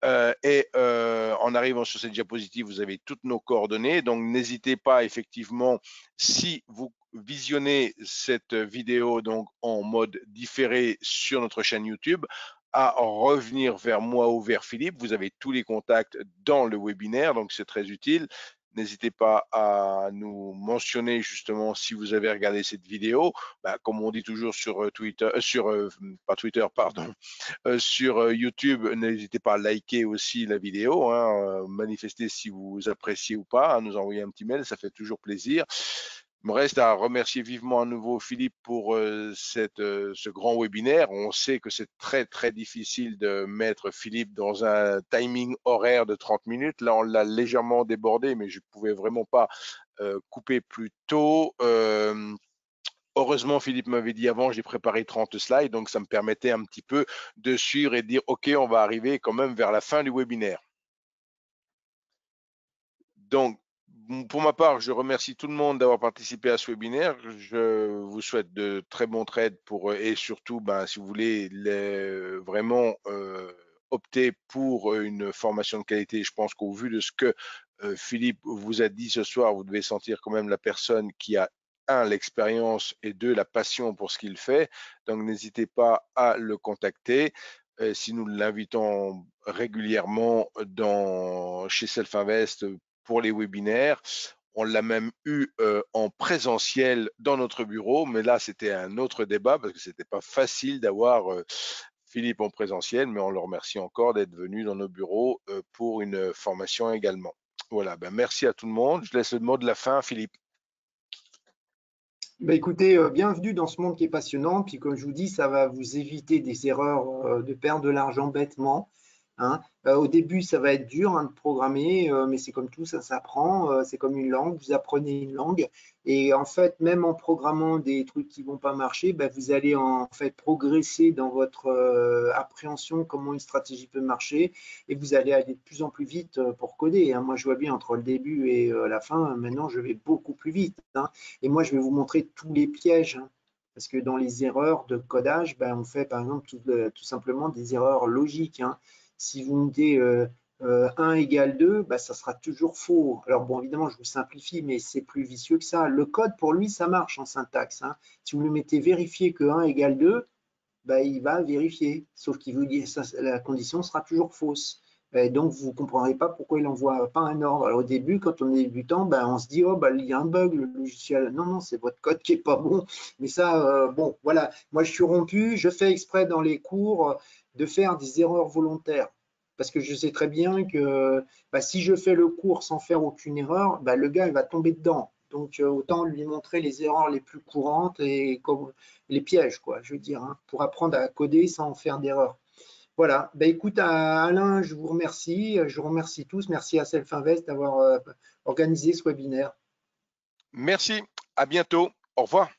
En arrivant sur cette diapositive, vous avez toutes nos coordonnées. Donc, n'hésitez pas, effectivement, si vous visionnez cette vidéo donc en mode différé sur notre chaîne YouTube, à revenir vers moi ou vers Philippe. Vous avez tous les contacts dans le webinaire, donc c'est très utile. N'hésitez pas à nous mentionner justement si vous avez regardé cette vidéo. Comme on dit toujours sur Twitter, pas Twitter, pardon, sur YouTube, n'hésitez pas à liker aussi la vidéo, manifester si vous appréciez ou pas, nous envoyer un petit mail, ça fait toujours plaisir. Il me reste à remercier vivement à nouveau Philippe pour ce grand webinaire. On sait que c'est très très difficile de mettre Philippe dans un timing horaire de 30 minutes. Là, on l'a légèrement débordé, mais je ne pouvais vraiment pas couper plus tôt. Heureusement, Philippe m'avait dit avant, j'ai préparé 30 slides, donc ça me permettait un petit peu de suivre et de dire, OK, on va arriver quand même vers la fin du webinaire. Donc, pour ma part, je remercie tout le monde d'avoir participé à ce webinaire. Je vous souhaite de très bons trades et surtout, si vous voulez vraiment opter pour une formation de qualité. Je pense qu'au vu de ce que Philippe vous a dit ce soir, vous devez sentir quand même la personne qui a l'expérience et deux, la passion pour ce qu'il fait. Donc, n'hésitez pas à le contacter. Si nous l'invitons régulièrement chez Self Invest pour les webinaires. On l'a même eu en présentiel dans notre bureau, mais là, c'était un autre débat parce que c'était pas facile d'avoir Philippe en présentiel, mais on le remercie encore d'être venu dans nos bureaux pour une formation également. Voilà, merci à tout le monde. Je laisse le mot de la fin, Philippe. Écoutez, bienvenue dans ce monde qui est passionnant. Puis comme je vous dis, ça va vous éviter des erreurs, de perdre de l'argent bêtement. Au début, ça va être dur de programmer, mais c'est comme tout, ça s'apprend. C'est comme une langue, vous apprenez une langue. Et en fait, même en programmant des trucs qui ne vont pas marcher, vous allez en fait progresser dans votre appréhension, comment une stratégie peut marcher. Et vous allez aller de plus en plus vite pour coder. Moi, je vois bien entre le début et la fin, maintenant, je vais beaucoup plus vite. Et moi, je vais vous montrer tous les pièges. Parce que dans les erreurs de codage, on fait par exemple tout simplement des erreurs logiques. Si vous me dites 1 égale 2, ça sera toujours faux. Alors bon, évidemment, je vous simplifie, mais c'est plus vicieux que ça. Le code, pour lui, ça marche en syntaxe. Si vous lui mettez vérifier que 1 égale 2, il va vérifier. Sauf qu'il vous dit la condition sera toujours fausse. Et donc, vous ne comprendrez pas pourquoi il n'envoie pas un ordre. Alors, au début, quand on est débutant, ben, on se dit, oh, ben, il y a un bug, le logiciel. Non, non, c'est votre code qui n'est pas bon. Mais ça, bon, voilà. Moi, je suis rompu. Je fais exprès dans les cours de faire des erreurs volontaires. Parce que je sais très bien que ben, si je fais le cours sans faire aucune erreur, ben, le gars, il va tomber dedans. Donc, autant lui montrer les erreurs les plus courantes et comme, les pièges, quoi, je veux dire, hein, pour apprendre à coder sans faire d'erreur. Voilà. Ben, écoute, Alain, je vous remercie. Je vous remercie tous. Merci à Self-Invest d'avoir organisé ce webinaire. Merci, à bientôt, au revoir.